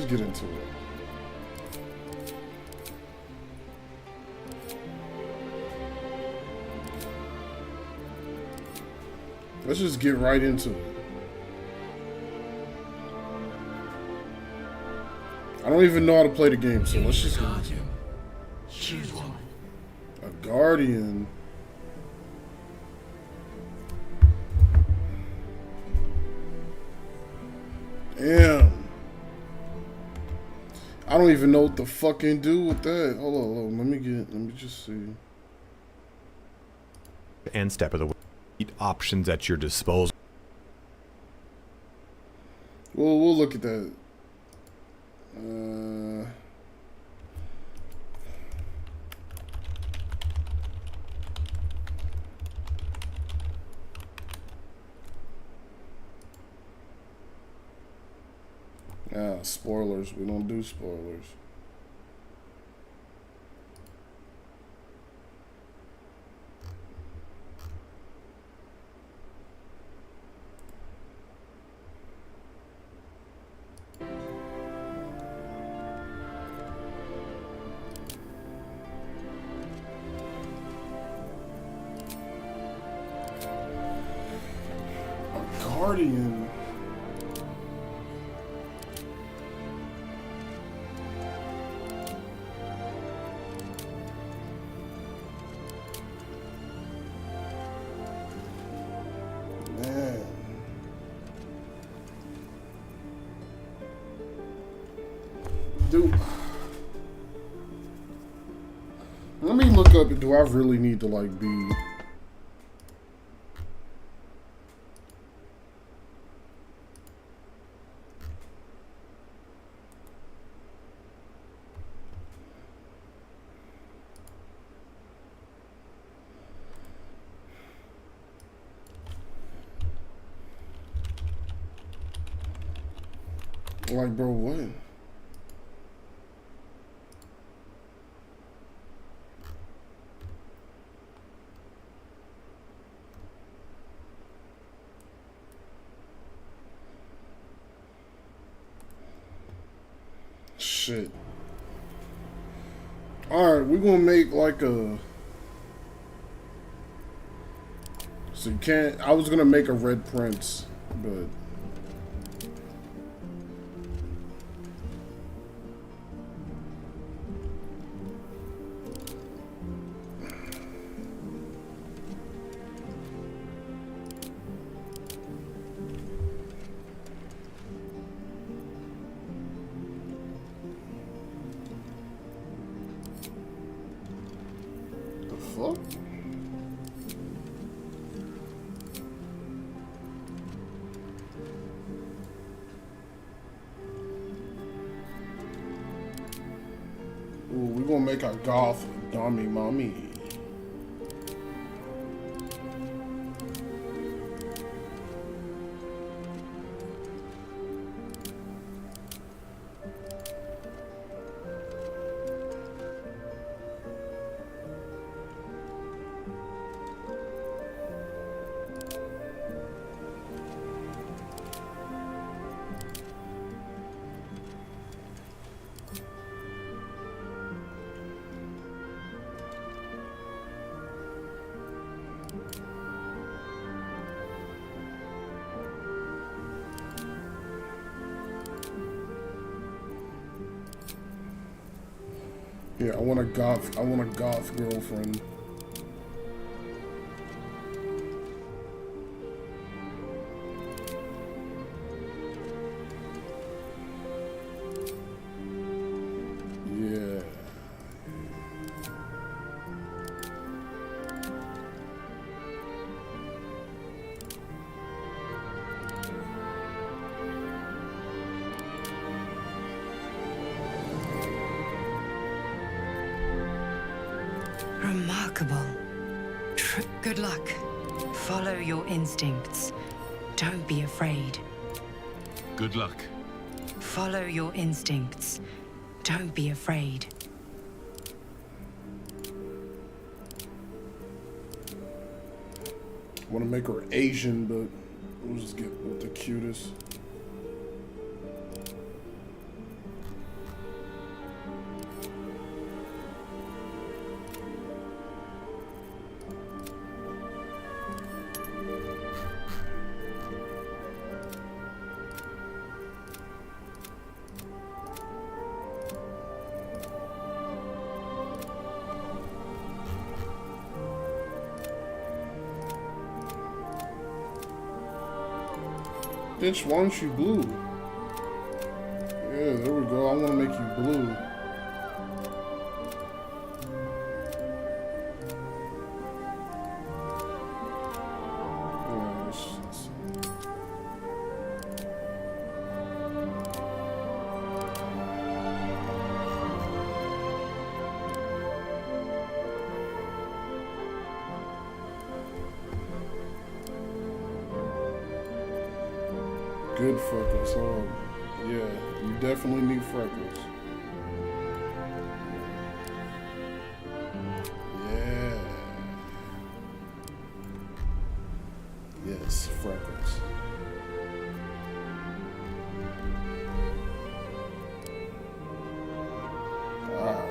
just get right into it. I don't even know how to play the game, so let's just go. Choose one. A guardian. Damn. I don't even know what to fucking do with that. Hold on. Let me just see. And step of the wind. Options at your disposal. We'll look at that. Ah, spoilers. We don't do spoilers. A guardian. Man. Dude. Let me look up, do I really need to like be like, bro, what? Shit. Alright, we're gonna make like a... So you can't... I was gonna make a red prince, but... The fuck? Ooh, we're gonna make a goth dummy mommy. Yeah, I want a goth girlfriend. Yeah. Remarkable. Good luck. Follow your instincts. Don't be afraid. Good luck. Follow your instincts. Don't be afraid. I want to make her Asian, but we'll just get with the cutest. Bitch, why aren't you blue? Yeah, there we go. I want to make you blue. Yes. Good fucking song. Yeah, you definitely need freckles. Yeah. Yes, freckles. Ah.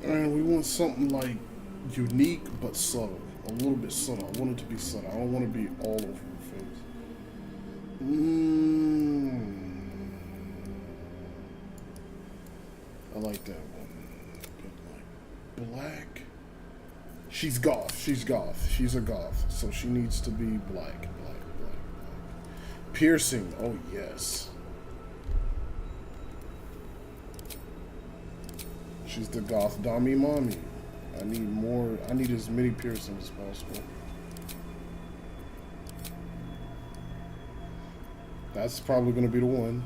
And we want something like unique but subtle. A little bit subtle. I want it to be subtle. I don't want to be all over her face. I like that one. But like black. She's goth. She's goth. She's a goth. So she needs to be black. Piercing. Oh yes. She's the goth Dami mommy. I need more. I need as many piercings as possible. That's probably going to be the one.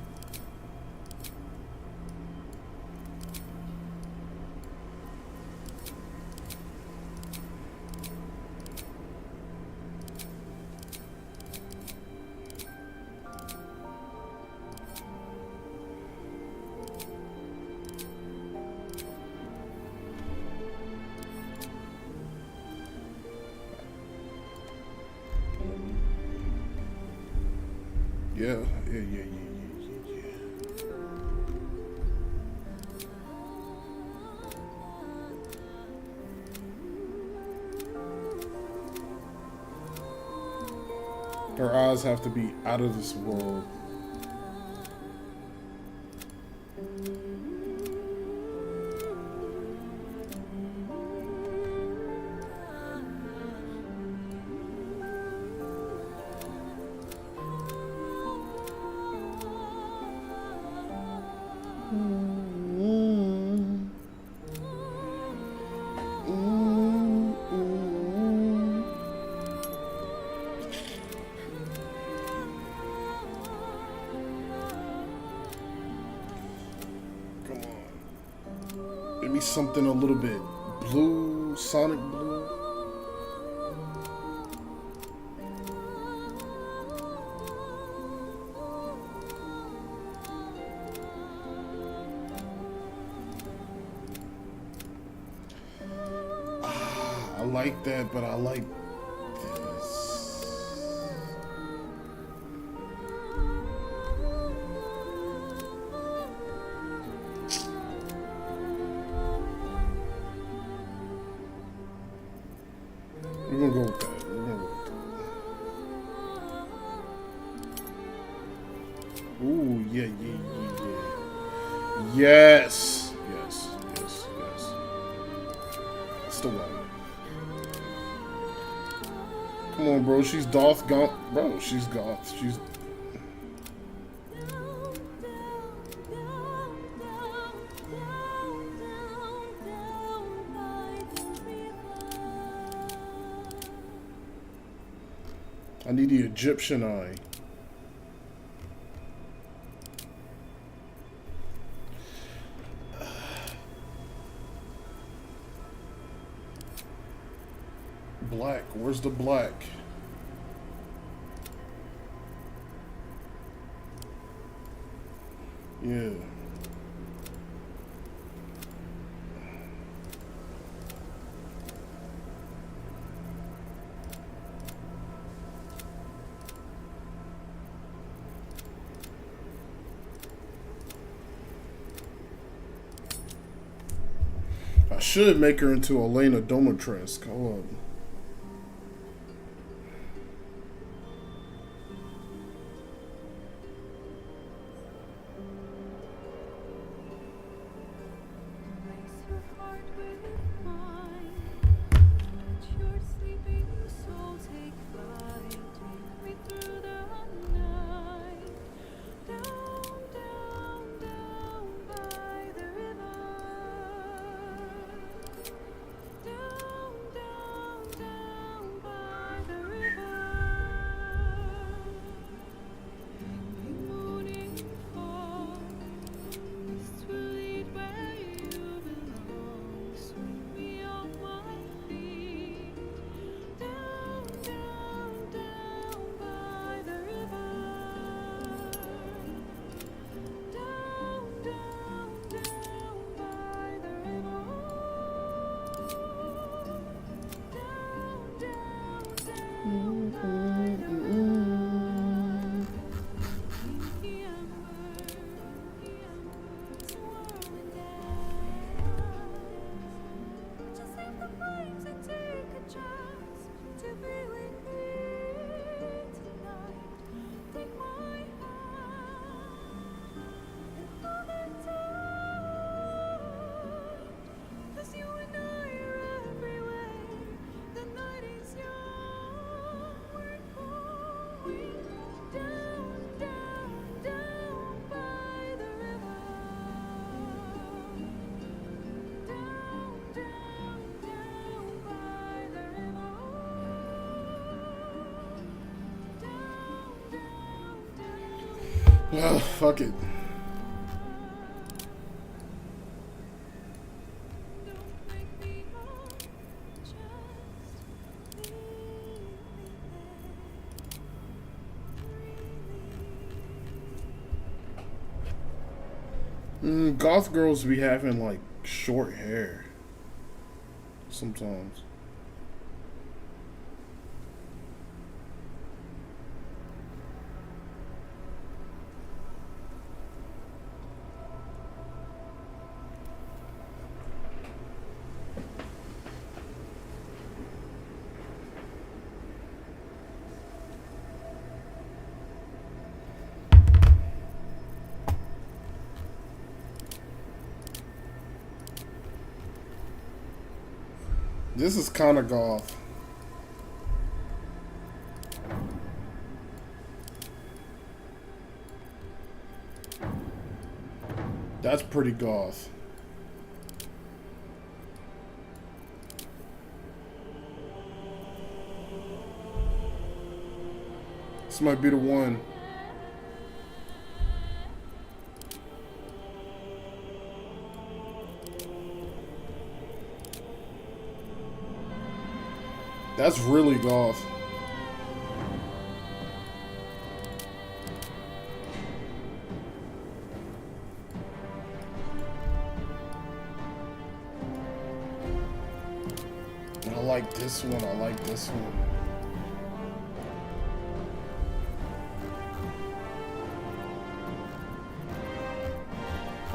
Yeah. Her eyes have to be out of this world. Give me something a little bit blue, sonic blue. I like that, but I like this. We're gonna go with that. Ooh, yeah. Yes. It's the one. Come on, bro. She's goth. Bro, she's goth. She's... I need the Egyptian eye. Black. Where's the black? Yeah. I should make her into Elena Domatresk. Hold on. Fuck it. Goth girls be having like short hair sometimes. This is kind of goth. That's pretty goth. This might be the one. That's really goth. I like this one. I like this one.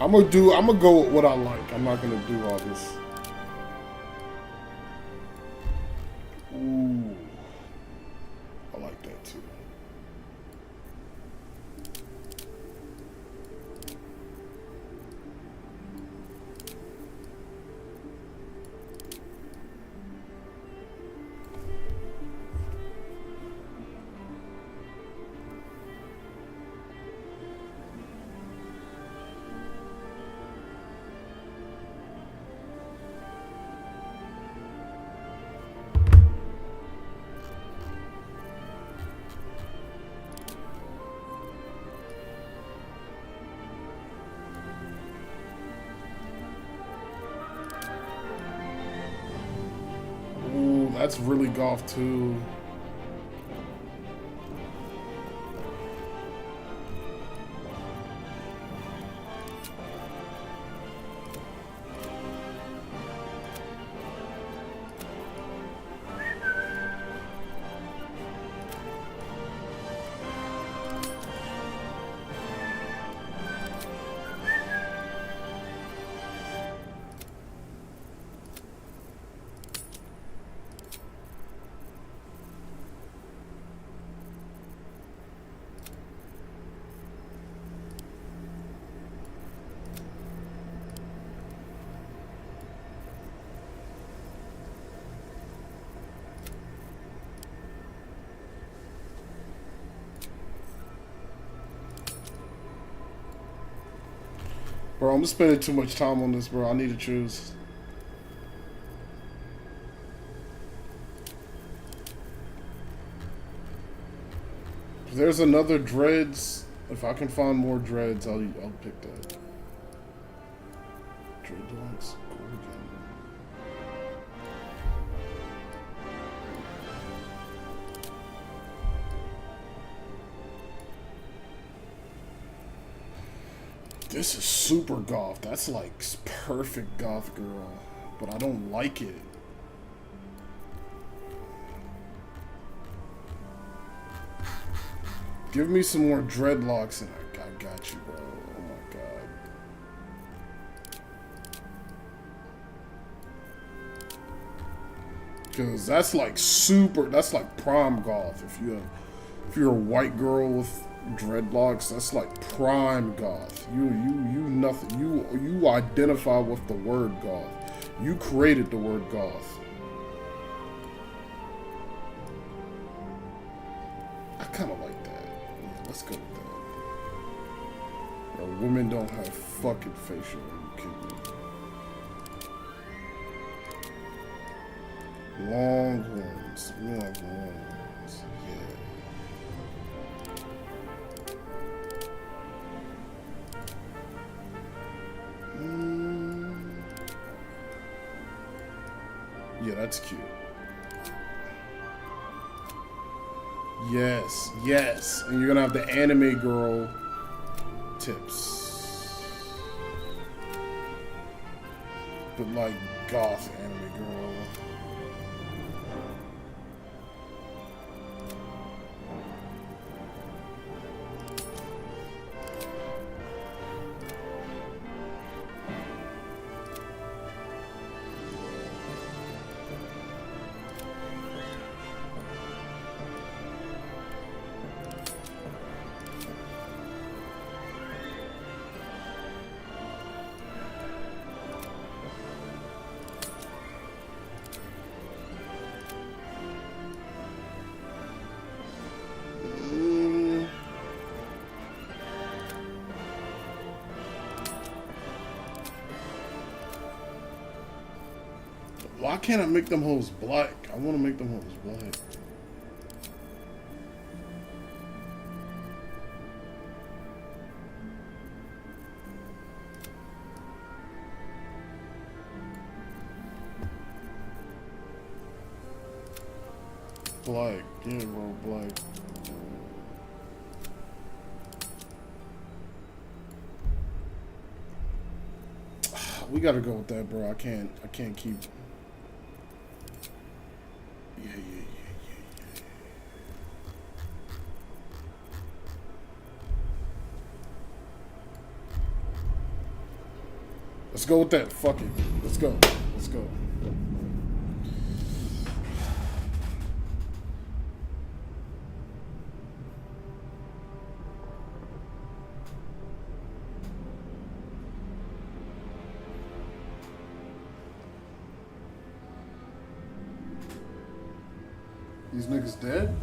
I'm gonna go with what I like. I'm not gonna do all this. Ooh. I like that too. That's really goth too. Bro, I'm spending too much time on this, bro. I need to choose. If there's another dreads, if I can find more dreads, I'll pick that. Dreadlocks, Gorgon. This is super goth. That's like perfect goth girl, but I don't like it. Give me some more dreadlocks and I got you, bro. Oh my god. Cause that's like that's like prime goth. If you're a white girl with dreadlocks, that's like prime goth. You identify with the word goth. You created the word goth. I kind of like that. Yeah, let's go with that. Bro, women don't have fucking facial. Are you kidding me? Longhorns. We don't have longhorns. Yeah. That's cute. Yes, yes. And you're gonna have the anime girl tips. But like goth anime girl. Why can't I make them hoes black? I want to make them hoes black. Black. Yeah, bro, black. We gotta go with that, bro. I can't keep. Yeah. Let's go with that. Fuck it. Let's go. Let's go. These niggas dead?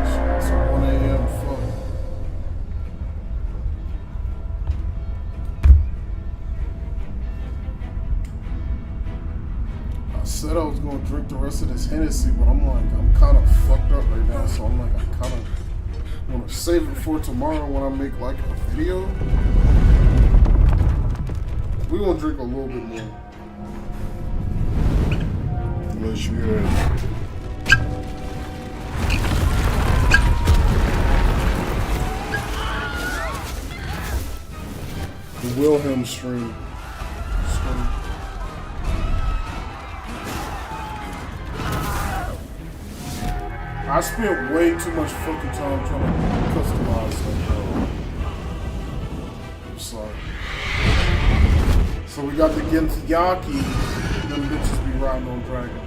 It's 1 a.m. Fuck. I said I was gonna drink the rest of this Hennessy, but I'm kind of fucked up right now, so I'm kind of want to save it for tomorrow when I make like a video. We're gonna drink a little bit more. Unless you hear the Wilhelm stream. I spent way too much fucking time trying to customize that, bro. I'm sorry. So we got the Gensiyaki, them bitches be riding on dragons.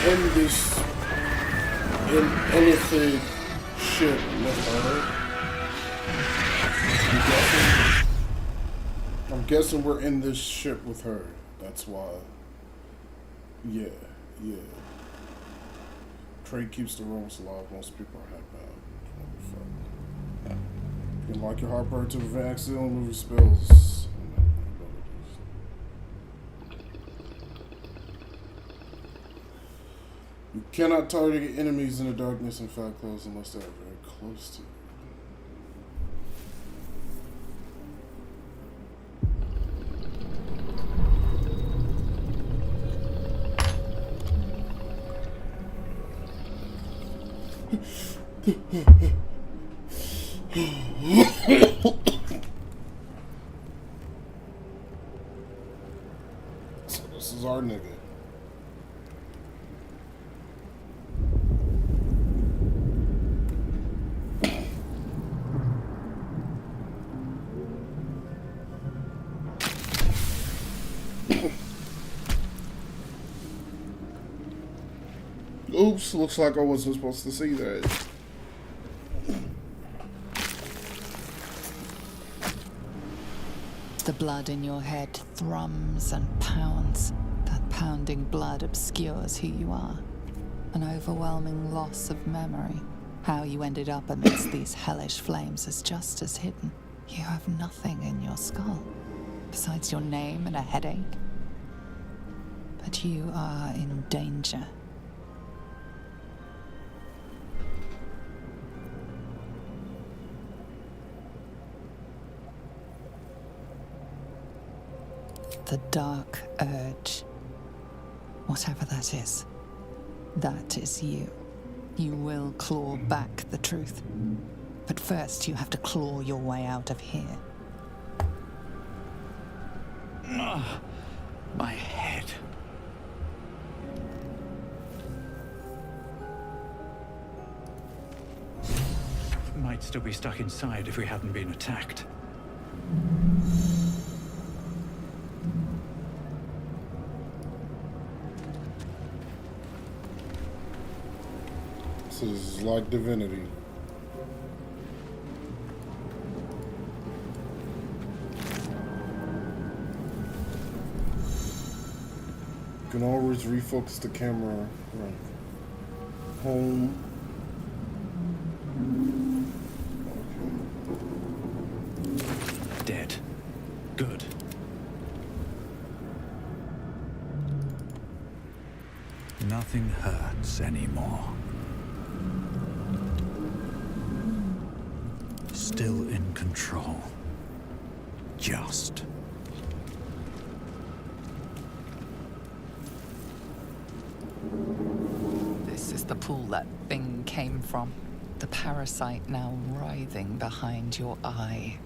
in this anything ship with her. I'm guessing we're in this ship with her. That's why. Yeah. Trade keeps the rooms alive. Most people are happy. You can lock your heartburn to prevent accidental movie spills. You cannot target enemies in the darkness and fat clothes unless they are very close to you. So this is our nigga. Oops, looks like I wasn't supposed to see that. The blood in your head thrums and pounds. That pounding blood obscures who you are. An overwhelming loss of memory. How you ended up amidst these hellish flames is just as hidden. You have nothing in your skull, besides your name and a headache. But you are in danger. The dark urge. Whatever that is you. You will claw back the truth. But first you have to claw your way out of here. My head. Might still be stuck inside if we hadn't been attacked. This is like Divinity. You can always refocus the camera right home. Dead. Good. Nothing hurts anymore. Still in control. Just. This is the pool that thing came from. The parasite now writhing behind your eye.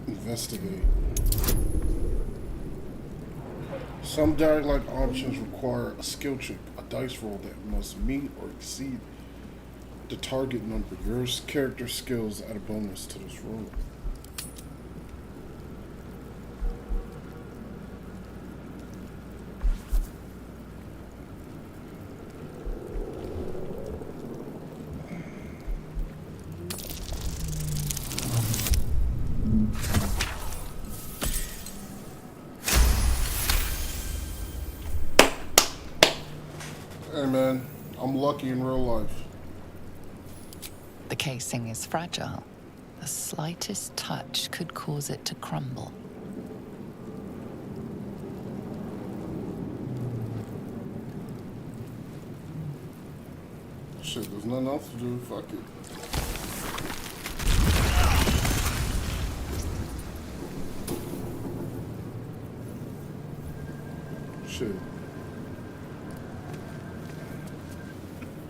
Investigate. Some dialogue options require a skill check, a dice roll that must meet or exceed the target number. Your character skills add a bonus to this roll. Hey man, I'm lucky in real life. The casing is fragile. The slightest touch could cause it to crumble. Shit, there's nothing else to do. Fuck it. Shit.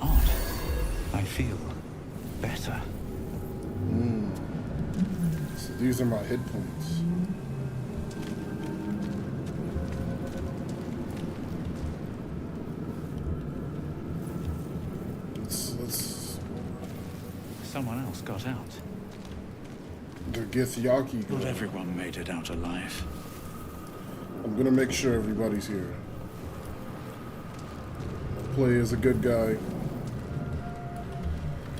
Odd. I feel better. So these are my hit points. Let's Someone else got out. the Githyanki Not girl. everyone made it out alive. A I'm gonna make sure everybody's here. I'll play as a good guy.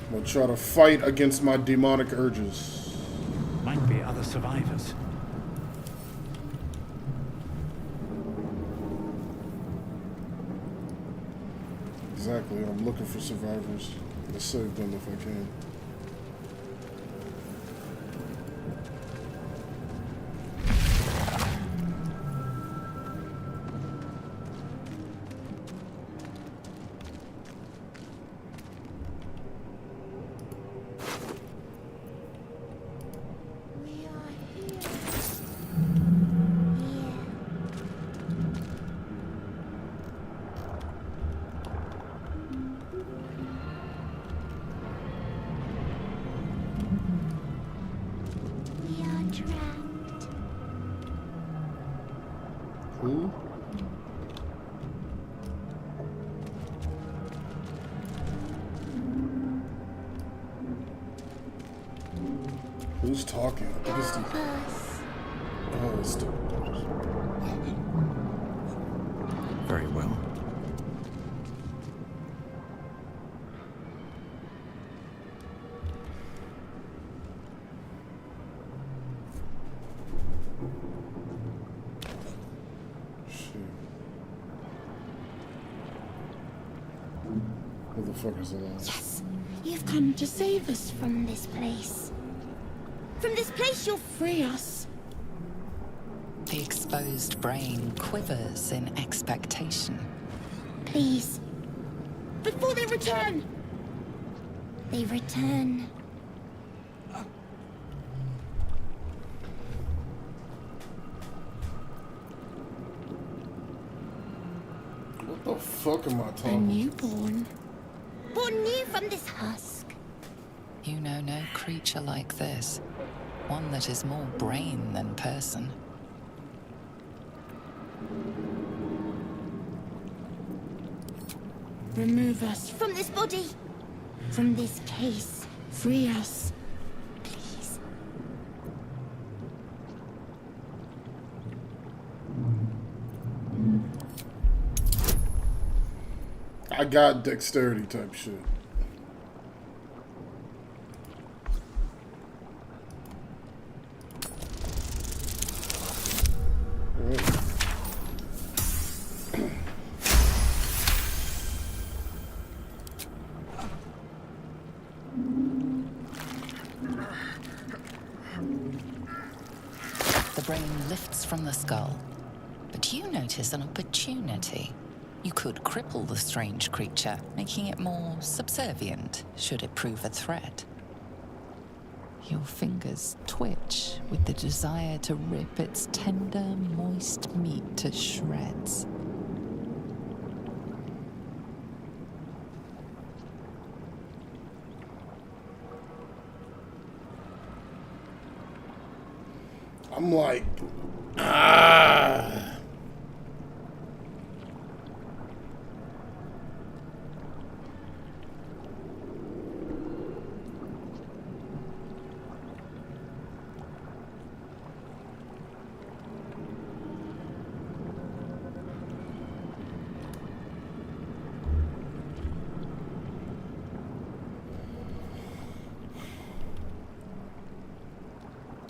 I'm gonna try to fight against my demonic urges. Might be other survivors. Exactly, I'm looking for survivors. To save them if I can. Who? Who's talking? I think it's the... Oh, it's the... Very well. Motherfuckers alive. Yes, you've come to save us from this place. From this place, you'll free us. The exposed brain quivers in expectation. Please. Before they return. They return. What the fuck am I A talking? newborn. Born new from this husk. You know no creature like this. One that is more brain than person. Remove us from this body. From this case. Free us. Please. I got dexterity type shit. The brain lifts from the skull, but you notice an opportunity. You could cripple the strange creature, making it more subservient, should it prove a threat. Your fingers twitch with the desire to rip its tender, moist meat to shreds. I'm like, ah.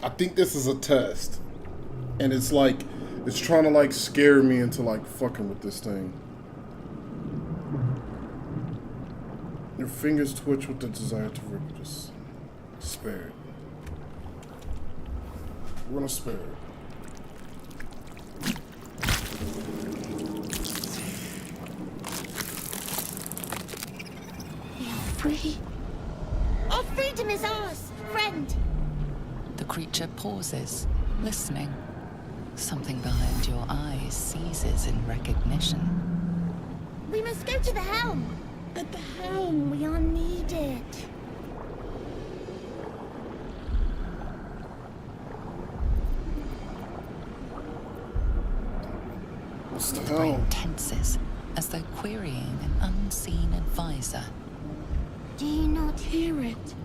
I think this is a test. And it's like, it's trying to like scare me into like fucking with this thing. Your fingers twitch with the desire to rip. Just spare it. We're gonna spare it. You're free. Our freedom is ours, friend. The creature pauses, listening. Something behind your eyes seizes in recognition. We must go to the helm. At the helm, we are needed. What's the The brain hell? tenses, as though querying an unseen advisor. Do you not hear it?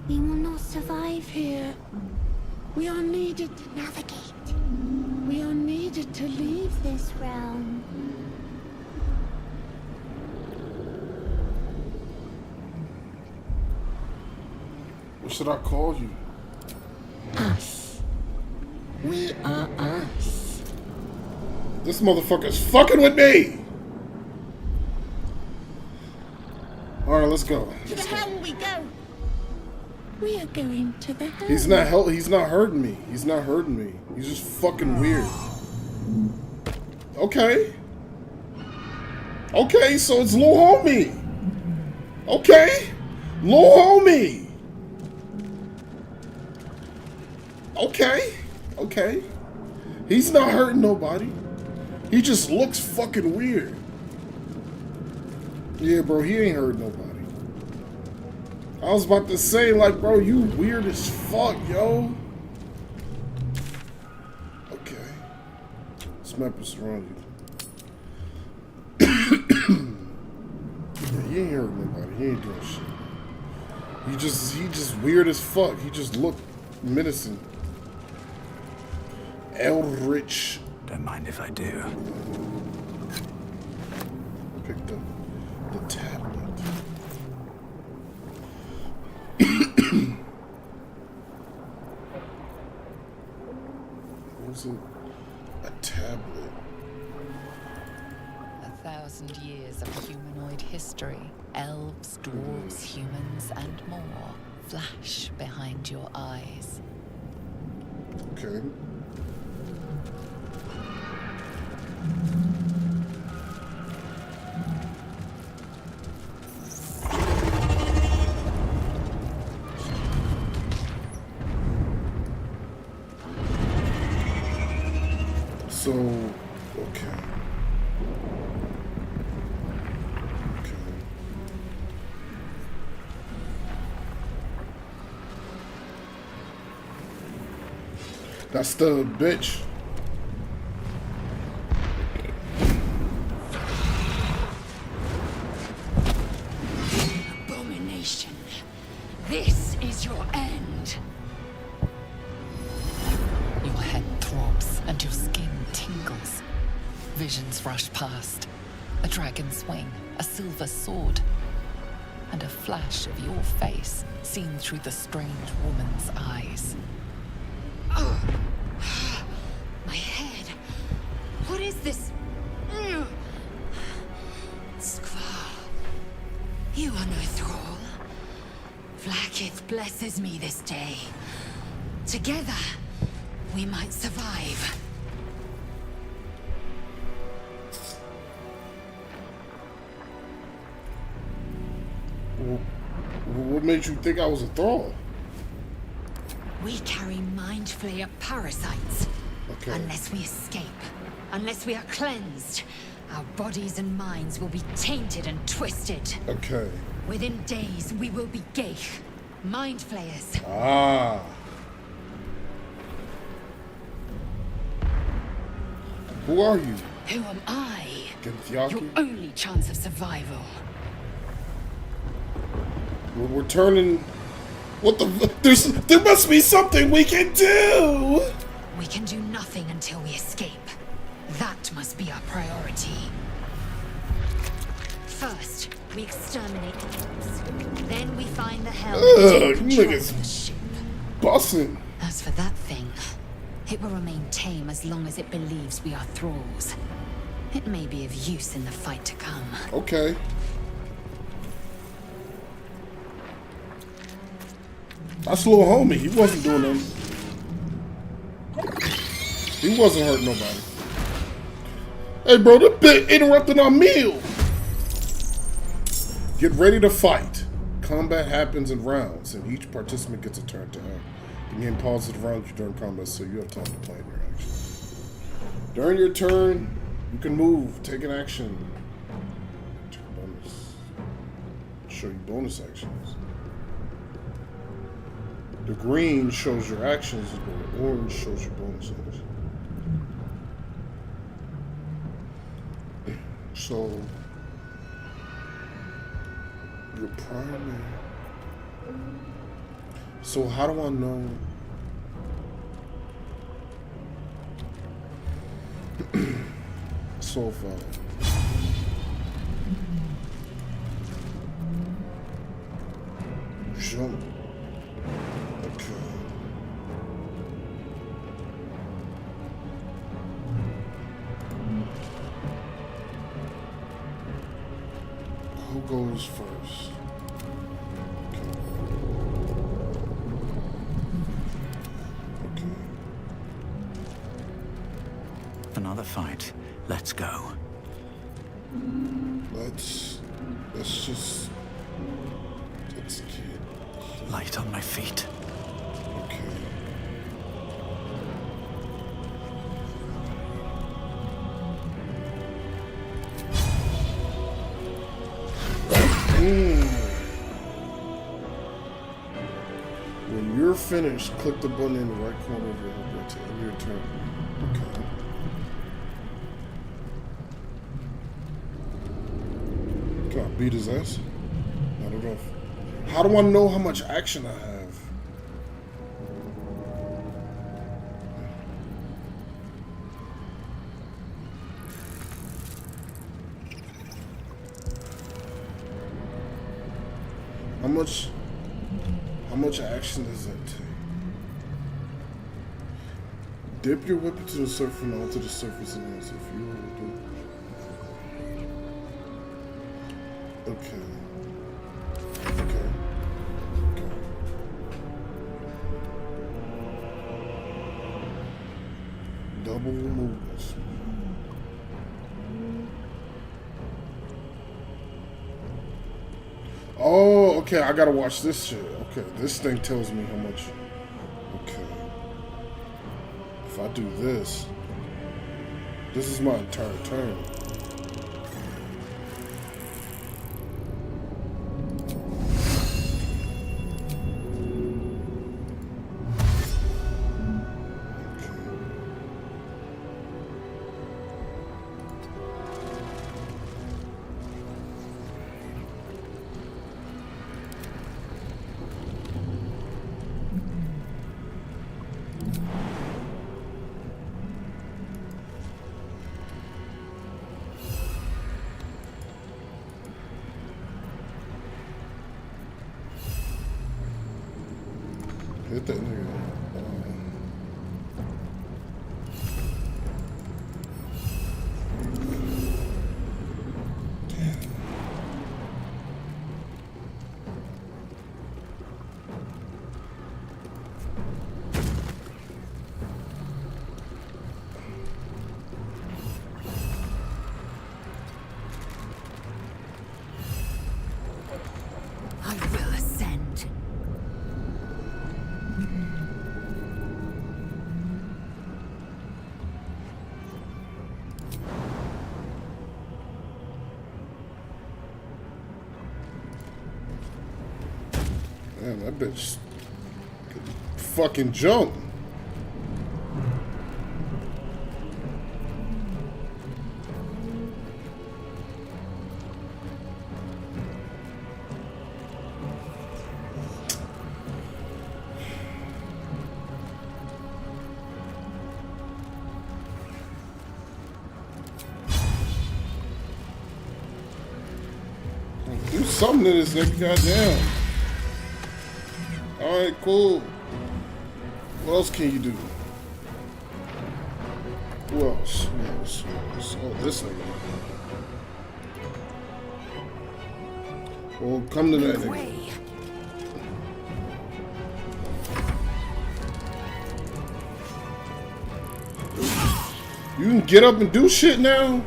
We will not survive here. We are needed to navigate. We are needed. decided to leave this realm. What should I call you? Us. We are us. This motherfucker's fucking with me! Alright, let's go. To the hell we go. We are going to the hell. He's not hurting me. He's not hurting me. He's just fucking weird. Okay. Okay, so it's little homie. Okay. Little homie. Okay. Okay. He's not hurting nobody. He just looks fucking weird. Yeah, bro, he ain't hurting nobody. I was about to say, like, bro, you weird as fuck, yo. Okay. This map is around you. Yeah, he ain't hurting nobody. He ain't doing shit. He just weird as fuck. He just looked menacing. Eldritch. Don't mind if I do. Picked up the tablet. What was it? A tablet. 1,000 years of humanoid history. Elves, dwarves, humans, and more flash behind your eyes. Okay. So, okay. Okay. That's the bitch. Abomination. This is your end. Your head throbs and your skin tingles. Visions rush past. A dragon's wing, a silver sword, and a flash of your face seen through the strange woman's eyes. Oh. My head. What is this? Skvar. You are no thrall. Vlaakith blesses me this day. Together, we might survive. What made you think I was a thrall? We carry mind flayer parasites. Okay. Unless we escape, unless we are cleansed, our bodies and minds will be tainted and twisted. Okay. Within days, we will be Geich, mind flayers. Ah. Who are you? Who am I? Genthiaki? Your only chance of survival. We're turning. What the? There must be something we can do. We can do nothing until we escape. That must be our priority. First, we exterminate the Then we find the hell that controls the ship. Bussin'. As for that thing, it will remain tame as long as it believes we are thralls. It may be of use in the fight to come. Okay. That's little homie. He wasn't doing nothing. He wasn't hurting nobody. Hey, bro, this bitch interrupting our meal. Get ready to fight. Combat happens in rounds, and each participant gets a turn to act. The game pauses around you during combat, so you have time to plan your actions. During your turn, you can move, take an action. Take a bonus. Show you bonus actions. The green shows your actions, the orange shows your bonus actions. So, your primary. So how do I know? So far. Jump. Okay. Who goes first? Another fight. Let's go. Let's just get light on my feet. Okay. When you're finished, click the button in the right corner of your helmet to end your turn. Okay. Can I beat his ass? Not enough. How do I know how much action I have? How much action does that take? Dip your weapon to the surface and onto the surface and answer if you want to do it. Okay. Double movements. Oh, okay, I gotta watch this shit. Okay, this thing tells me how much. Okay. If I do this, this is my entire turn. Hit that nigga. I will ascend. Man, that bitch could fucking jump. Do something to this nigga, goddamn. Alright, cool. What else can you do? Who else? Oh, this nigga. Well, come to that nigga. You can get up and do shit now?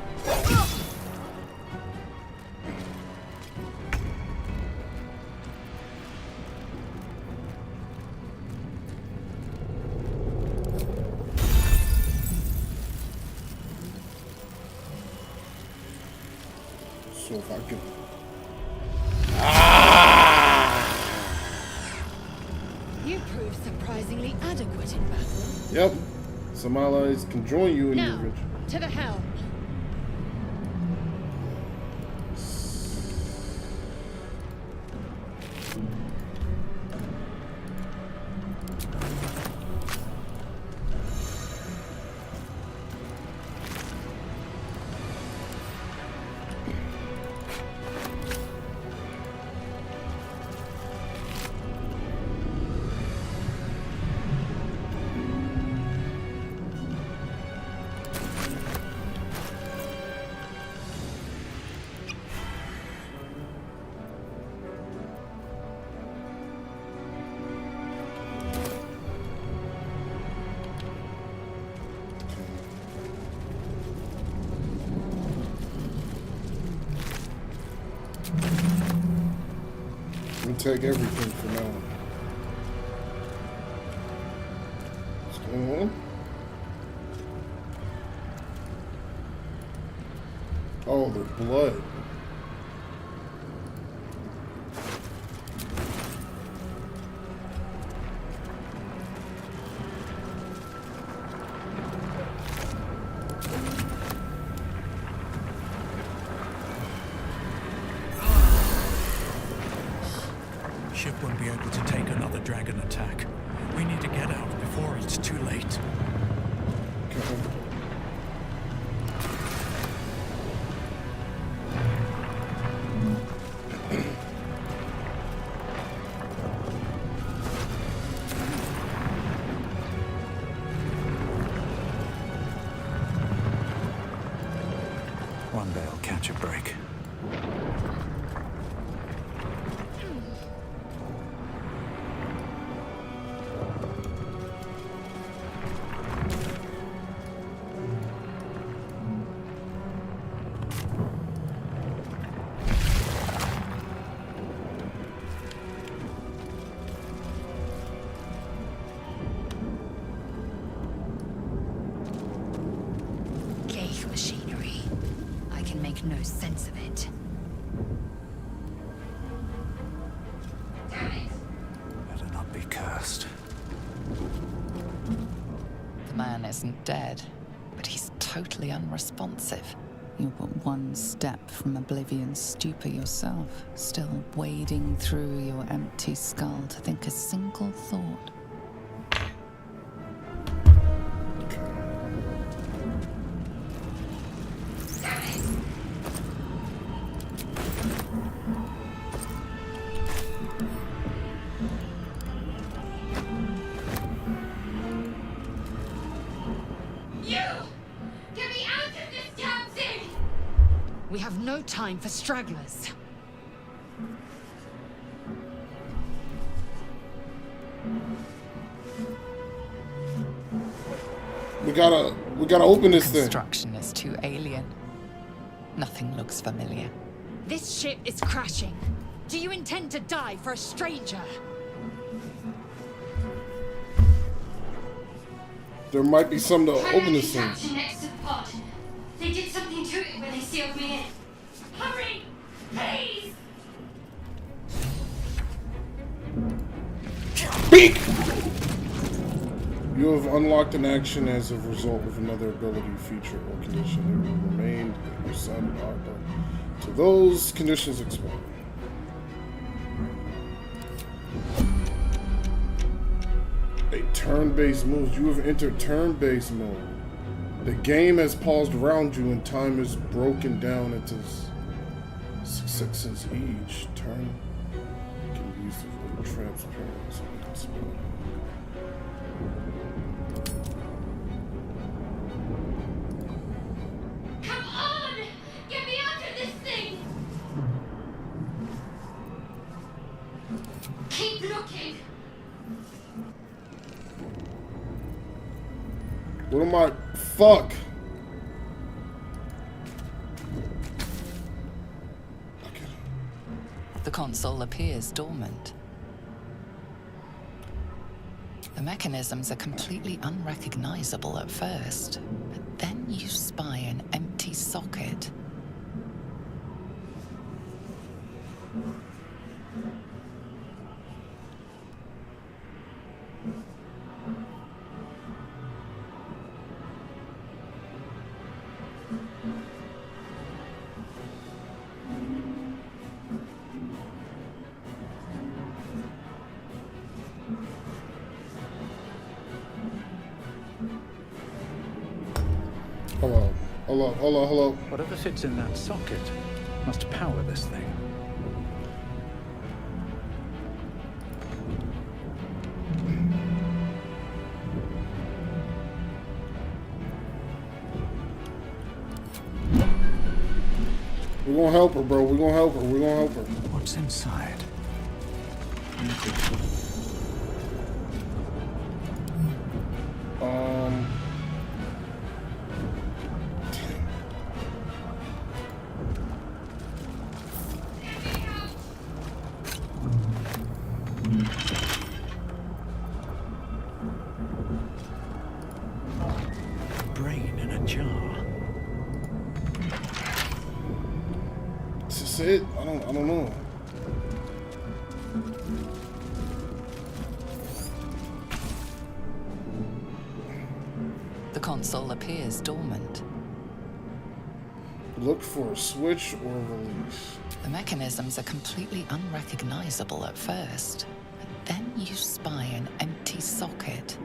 So if I can... You prove surprisingly adequate in battle. Yep. Some allies can join you in your Now, adventure. to the helm. take everything for now. What's going on? Oh, the blood. Ship won't be able to take another dragon attack. We need to get out before it's too late. One day I'll catch a break. Ghaik machinery. I can make no sense of it. Better not be cursed. The man isn't dead, but he's totally unresponsive. You're but one step from oblivion's stupor yourself, still wading through your empty skull to think a single thought. We have no time for stragglers. We gotta open this thing. Construction is too alien. Nothing looks familiar. This ship is crashing. Do you intend to die for a stranger? There might be something to open this thing. Next to the pod. They did something to it when they sealed me in. Hurry! Please! Speak! You have unlocked an action as a result of another ability, feature, or condition. It will remain in your side of the till those conditions expire. A turn-based move. You have entered turn-based mode. The game has paused around you and time is broken down into 6 seconds each. Turn can be used for transparency. Come on! Get me out of this thing! Keep looking! What am I? Fuck! The console appears dormant. The mechanisms are completely unrecognizable at first, but then you spy an empty socket. Hello. Whatever fits in that socket must power this thing. We're gonna help her, bro. We're gonna help her. What's inside? this it? I don't know. The console appears dormant. Look for a switch or release. The mechanisms are completely unrecognizable at first, but then you spy an empty socket.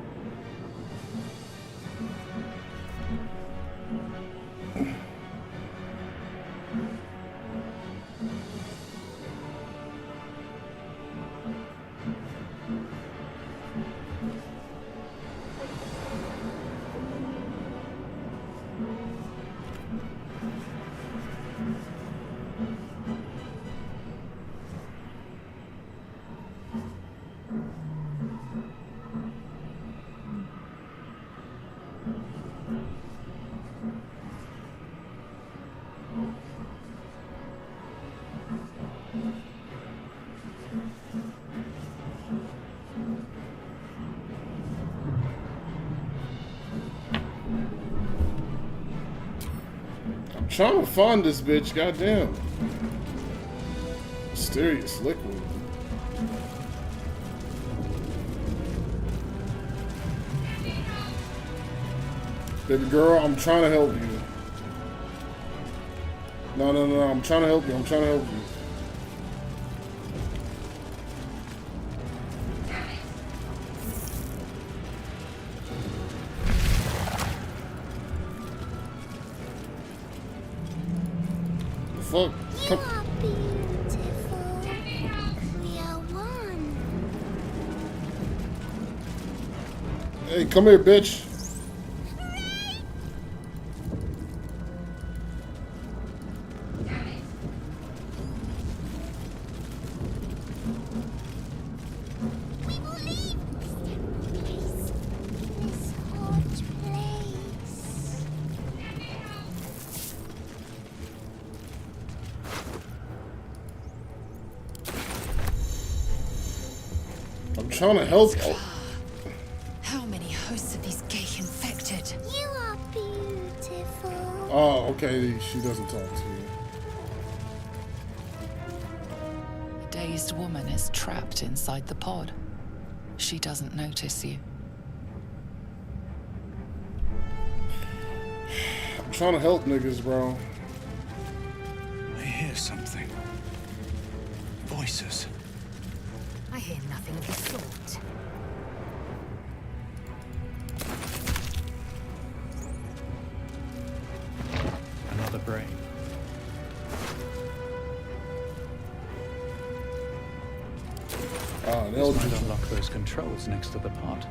Trying to find this bitch, goddamn. Mysterious liquid. Baby girl, I'm trying to help you. No, I'm trying to help you. I'm trying to help you. Fuck. You are beautiful. We are one. Hey, come here, bitch. We will leave this hot place. I'm trying to help you. How many hosts of these gay infected? You are beautiful. Oh, okay. She doesn't talk to you. A dazed woman is trapped inside the pod. She doesn't notice you. I'm trying to help niggas, bro. I hear something. Voices. I hear nothing of the sort. Another brain. Ah, This might unlock those controls next to the pod.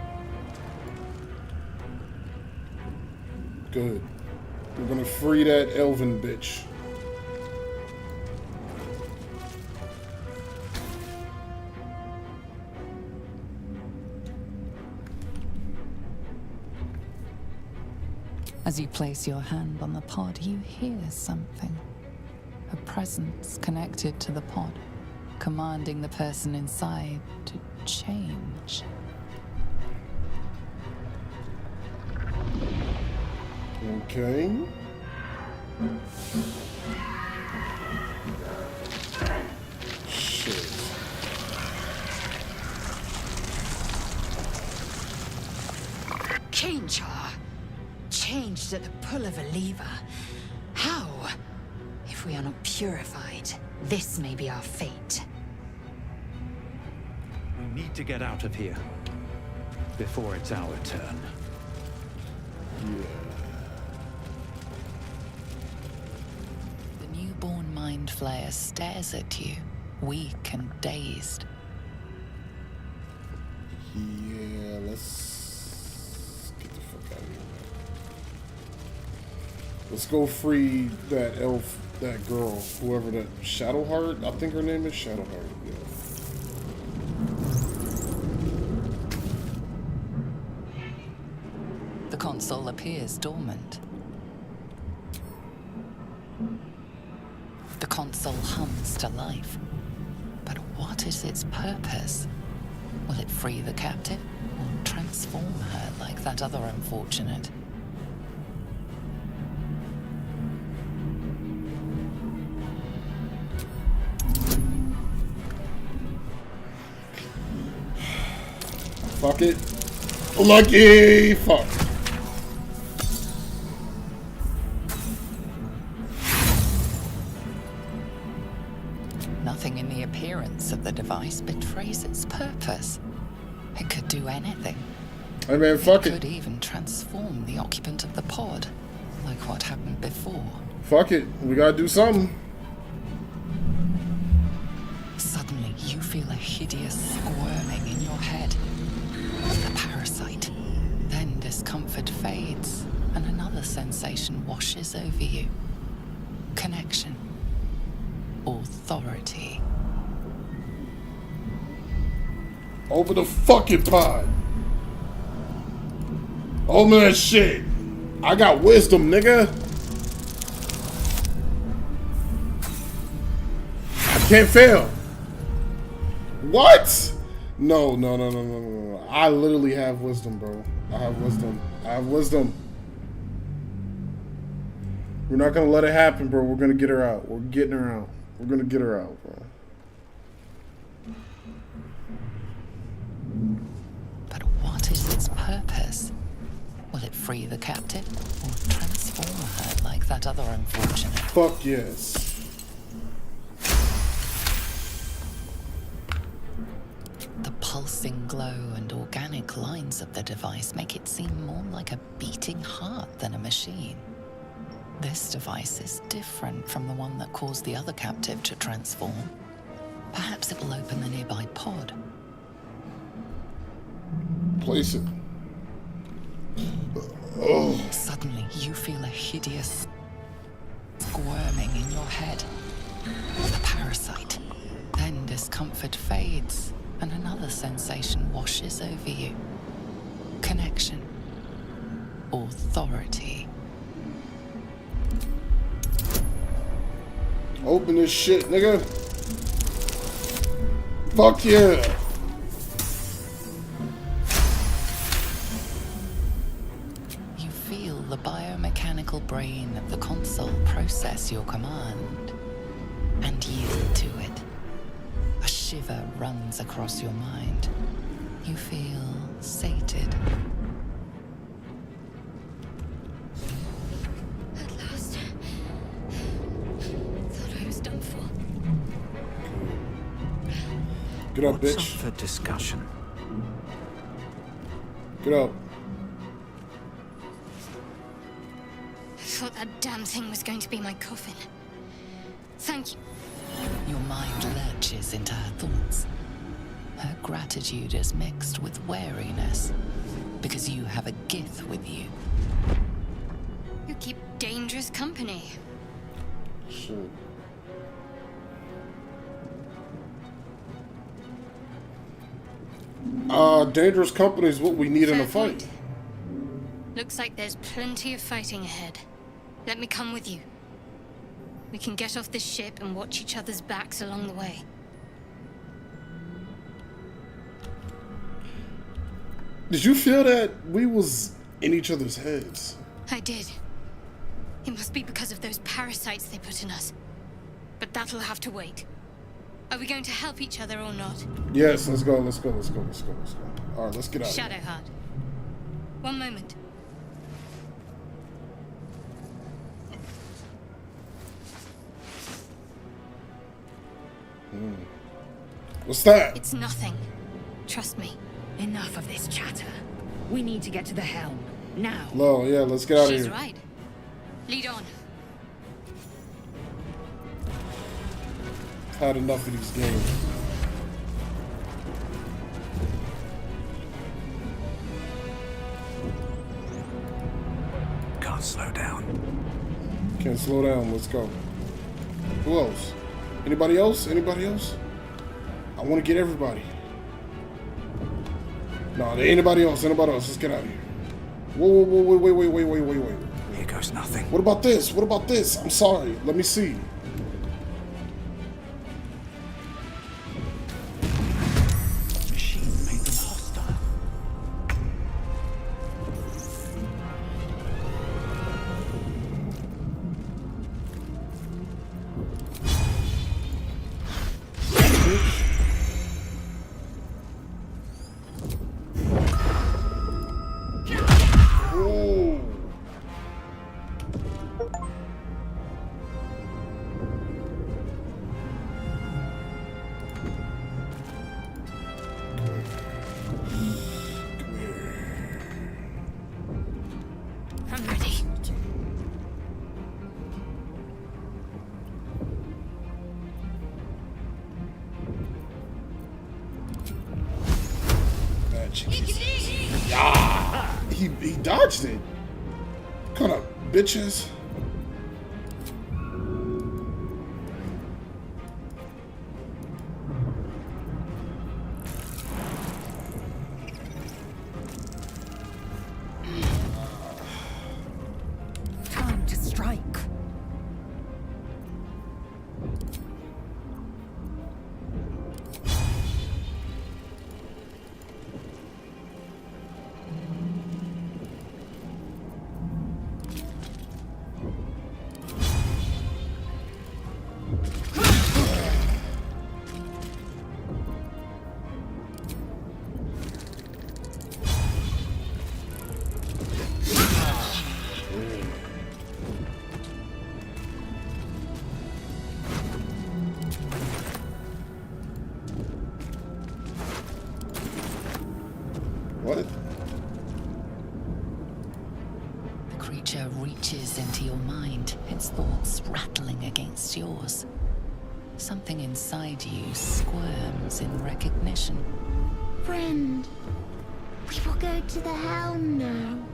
Good. We're gonna free that elven bitch. As you place your hand on the pod, you hear something. A presence connected to the pod, commanding the person inside to change. Okay. Shit. Change her. Changed at the pull of a lever. How? If we are not purified, this may be our fate. We need to get out of here before it's our turn. The newborn mind flayer stares at you, weak and dazed. Yeah, let's get the fuck out of here. Let's go free that elf, that girl, whoever that Shadowheart. I think her name is Shadowheart. Yeah. The console appears dormant. The console hums to life. But what is its purpose? Will it free the captive or transform her like that other unfortunate? Fuck it. Lucky! Fuck. Nothing in the appearance of the device betrays its purpose. It could do anything. Hey man, fuck It it. could even transform the occupant of the pod, like what happened before. Fuck it. We gotta do something. Suddenly, you feel a hideous squirming in your head. The parasite. Then discomfort fades, and another sensation washes over you. Connection. Authority. Open the fucking pod. Open that shit. I got wisdom, nigga. I can't fail. What? No. I literally have wisdom, bro. I have wisdom. We're not gonna let it happen, bro. We're gonna get her out. We're getting her out. We're gonna get her out, bro. But what is its purpose? Will it free the captive or transform her like that other unfortunate? Fuck yes. The pulsing glow and organic lines of the device make it seem more like a beating heart than a machine. This device is different from the one that caused the other captive to transform. Perhaps it will open the nearby pod. Place it. Oh. Suddenly, you feel a hideous squirming in your head. The parasite. Then discomfort fades, and another sensation washes over you. Connection. Authority. Open this shit, nigga. Fuck yeah. You feel the biomechanical brain of the console process your command and yield to it. A shiver runs across your mind. You feel sated. At last. Thought I was done for. Get up, What's bitch. up for discussion? Get up. I thought that damn thing was going to be my coffin. Thank you. Your mind lurches into her thoughts. Her gratitude is mixed with wariness, because you have a Gith with you. You keep dangerous company. Shit. Dangerous company is what we need in a Fair fight. point. Looks like there's plenty of fighting ahead. Let me come with you. We can get off this ship and watch each other's backs along the way. Did you feel that we was in each other's heads? I did. It must be because of those parasites they put in us. But that'll have to wait. Are we going to help each other or not? Yes, let's go. Alright, let's get out of here. Shadowheart. One moment. What's that? It's nothing. Trust me. Enough of this chatter. We need to get to the helm. Now. No, yeah, let's get out of She's here. right. Lead on. Had enough of these games. Can't slow down. Can't slow down. Let's go. Who else? Anybody else? Anybody else? I want to get everybody. No, there ain't anybody else. Anybody else? Let's get out of here. Whoa, wait. Here goes nothing. What about this? What about this? I'm sorry. Let me see. Machine made them hostile. dodged it. Kind of bitches. Time to strike. What? The creature reaches into your mind, its thoughts rattling against yours. Something inside you squirms in recognition. Friend, we will go to the helm now.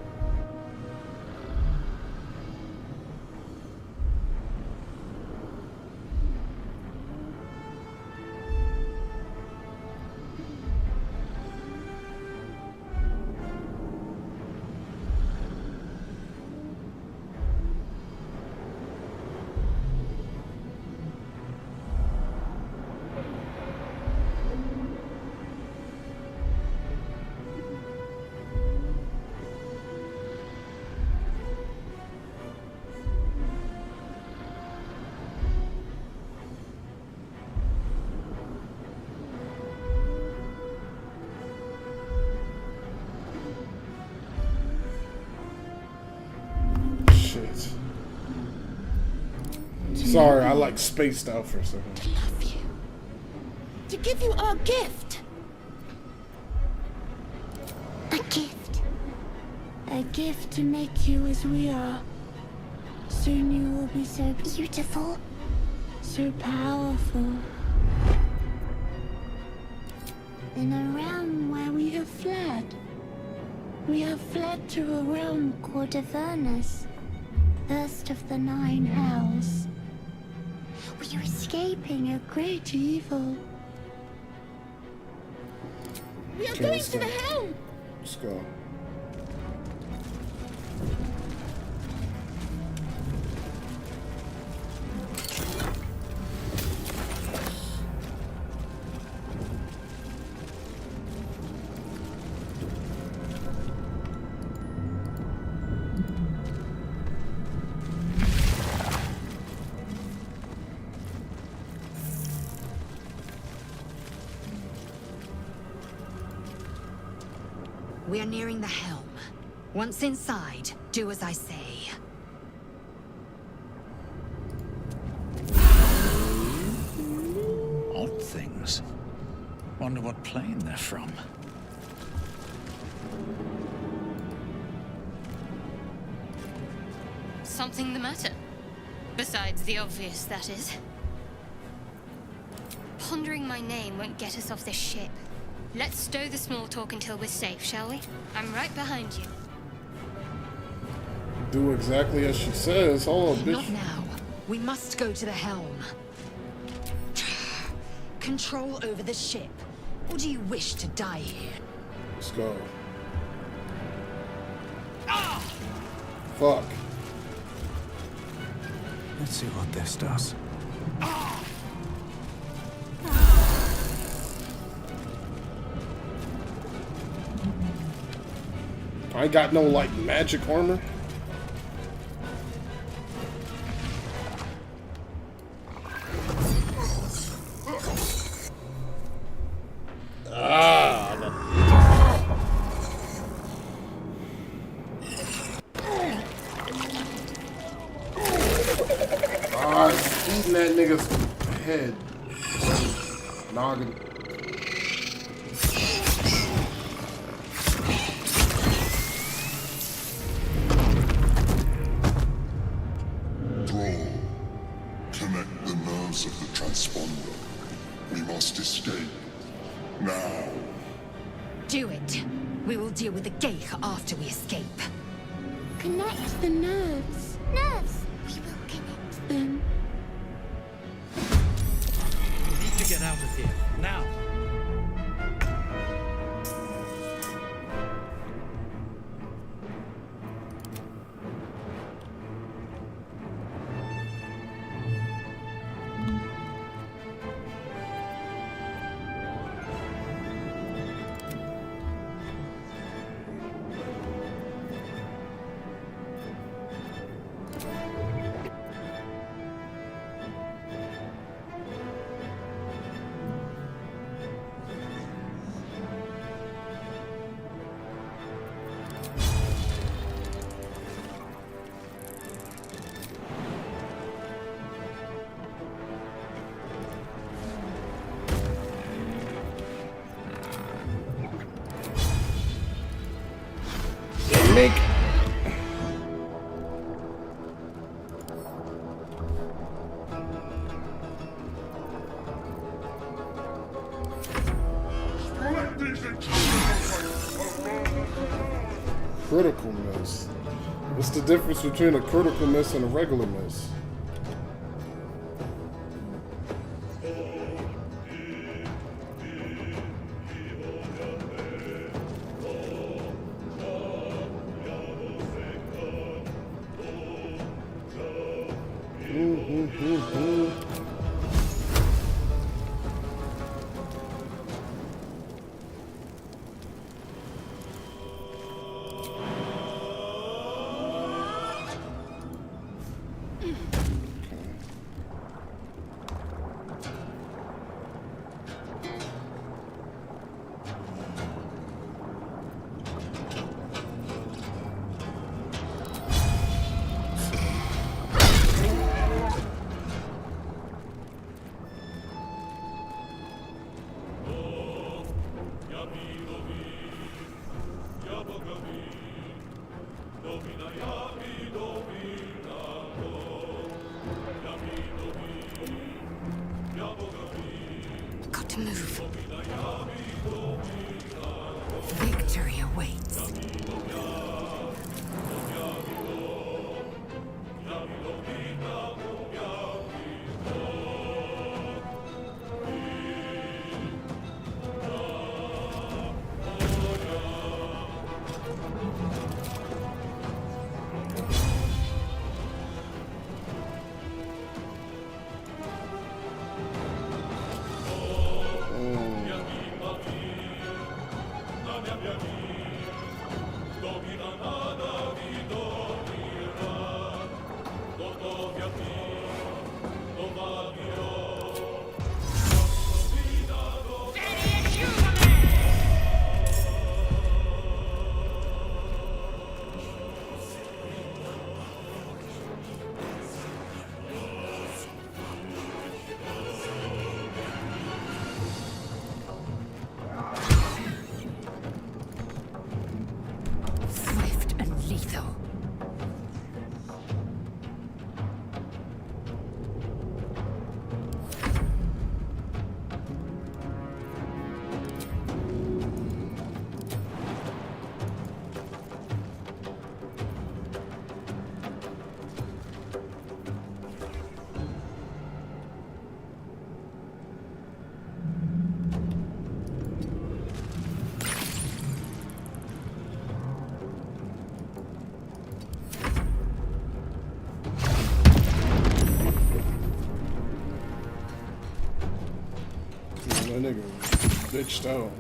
Shit. Sorry, I like spaced out for a second. To love you. To give you our gift. A gift. A gift to make you as we are. Soon you will be so beautiful. So powerful. In a realm where we have fled. We have fled to a realm called Avernus. First of the 9 hells. We are escaping a great evil. We are Okay, going let's to go. the helm! Let's go. We are nearing the helm. Once inside, do as I say. Odd things. Wonder what plane they're from. Something the matter? Besides the obvious, that is. Pondering my name won't get us off this ship. Let's stow the small talk until we're safe, shall we? I'm right behind you. Do exactly as she says. Hold on, bitch. Not now. We must go to the helm. Control over the ship. Or do you wish to die here? Let's go. Fuck. Let's see what this does. I ain't got no, like, magic armor. Eating that nigga's head. Noggin. Thrall, connect the nerves of the transponder. We must escape. Now. Do it. We will deal with the Geich after we escape. Connect the nerves. Nerves! We will connect them. We need to get out of here, now. Make critical miss. What's the difference between a critical miss and a regular miss? Got to move. Victory awaits. Swift and lethal. That nigga bitched out.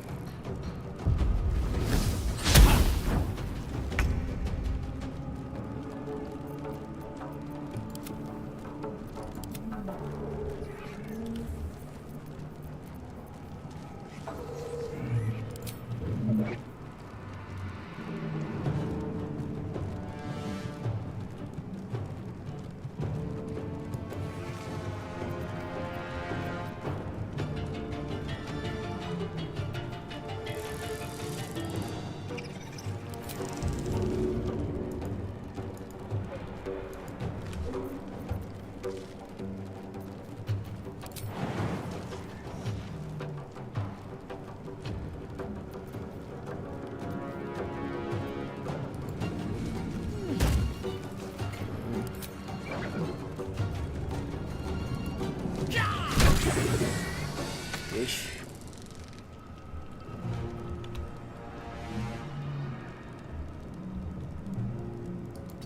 bitch.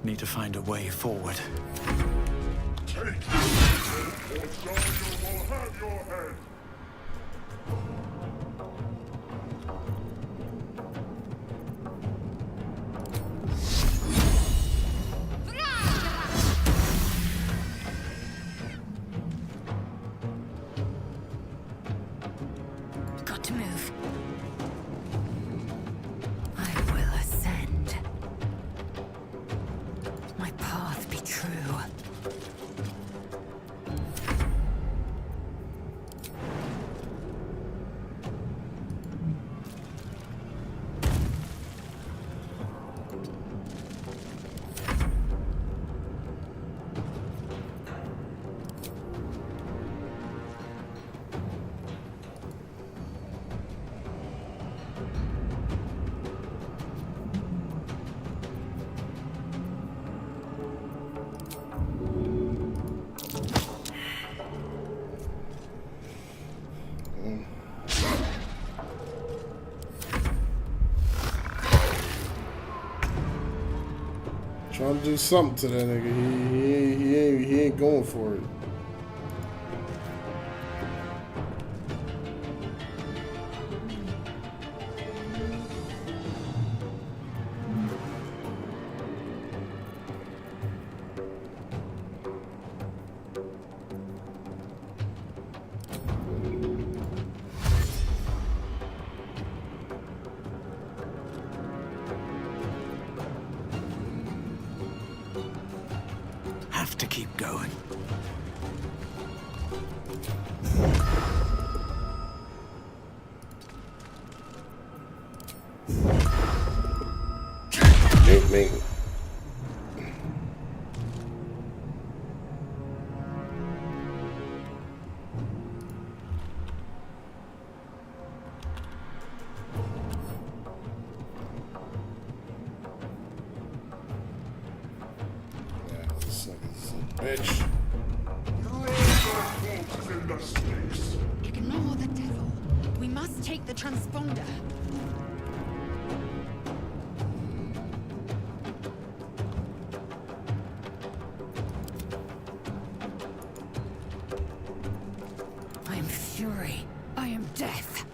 Need to find a way forward. Take this, or Zarya will have your head. Got to move. I will ascend. My path be true. Trying to do something to that nigga. He ain't going for it. Have to keep going. Ming. Bitch. Ignore the devil. We must take the transponder. I am fury. I am death.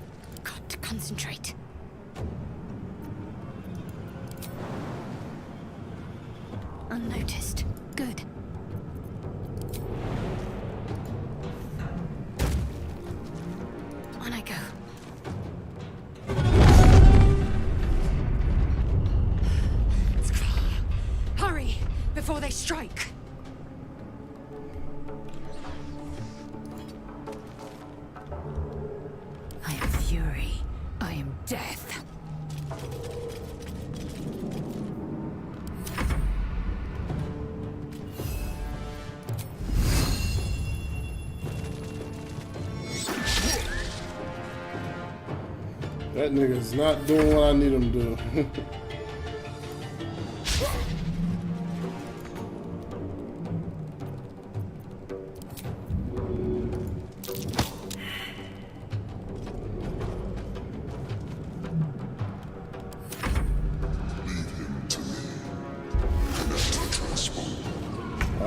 Got to concentrate. Unnoticed. Good. On I go. Hurry before they strike. I am fury. I am death. That nigga's not doing what I need him to do.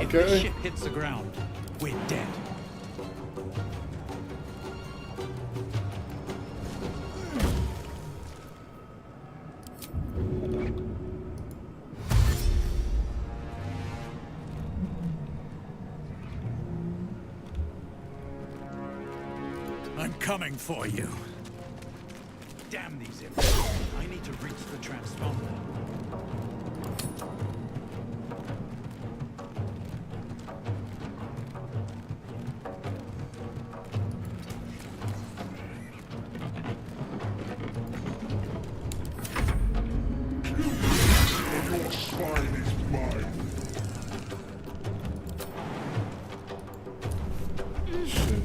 If the Okay. ship hits the ground, we're dead. I'm coming for you. Damn these idiots. I need to reach the transponder. Your shrine is mine. Shit.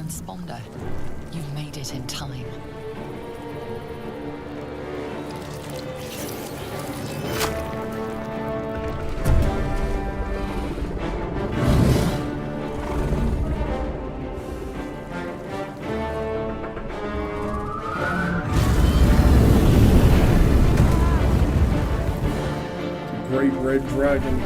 transponder. You've made it in time. Great red dragon.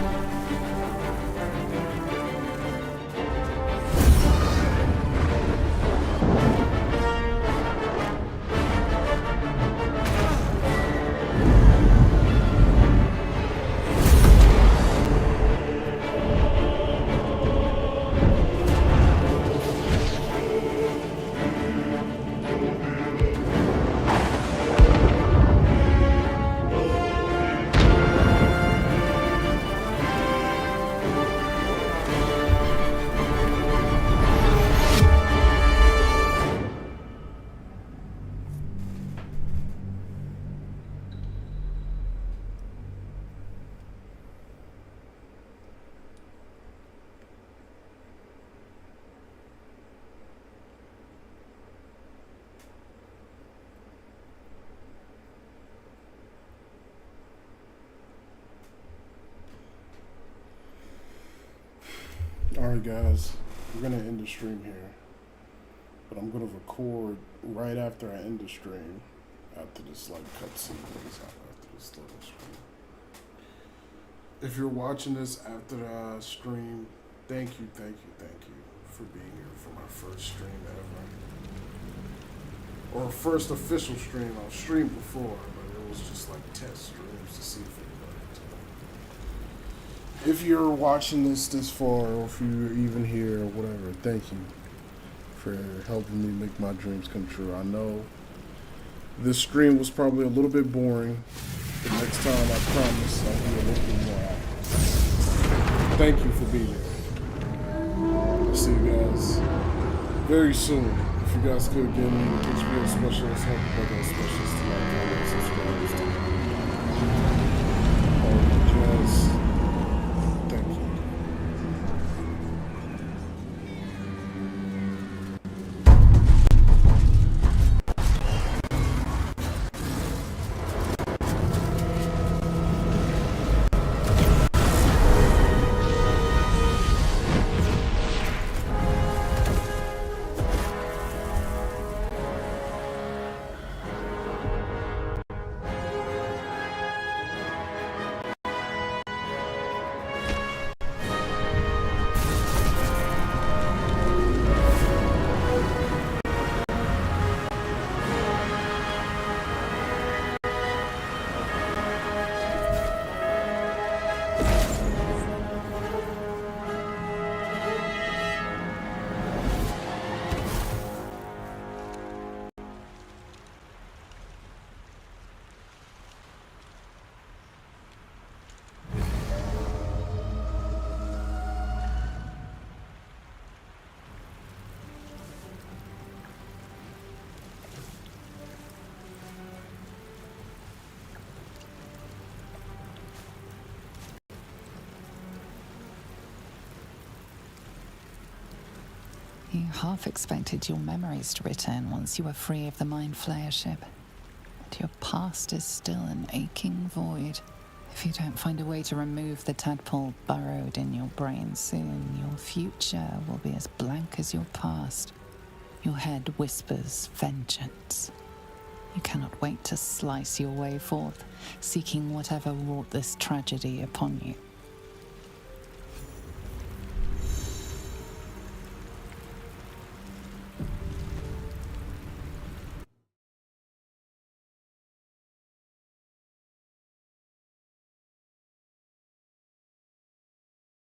Alright guys, we're gonna end the stream here, but I'm gonna record right after I end the stream, after this like cutscene plays out, after this little stream. If you're watching this after the stream, thank you for being here for my first stream ever. Or first official stream. I've streamed before, but it was just like test streams to see if it worked. If you're watching this far, or if you're even here or whatever, thank you for helping me make my dreams come true. I know this stream was probably a little bit boring, but next time I promise I'll be a little bit more active. Thank you for being here. I'll see you guys very soon. If you guys could give me HBO specialist, help with those specialists to like, comment, subscribe, to jazz. Thank you. You half expected your memories to return once you were free of the Mind Flayer ship. But your past is still an aching void. If you don't find a way to remove the tadpole burrowed in your brain soon, your future will be as blank as your past. Your head whispers vengeance. You cannot wait to slice your way forth, seeking whatever wrought this tragedy upon you.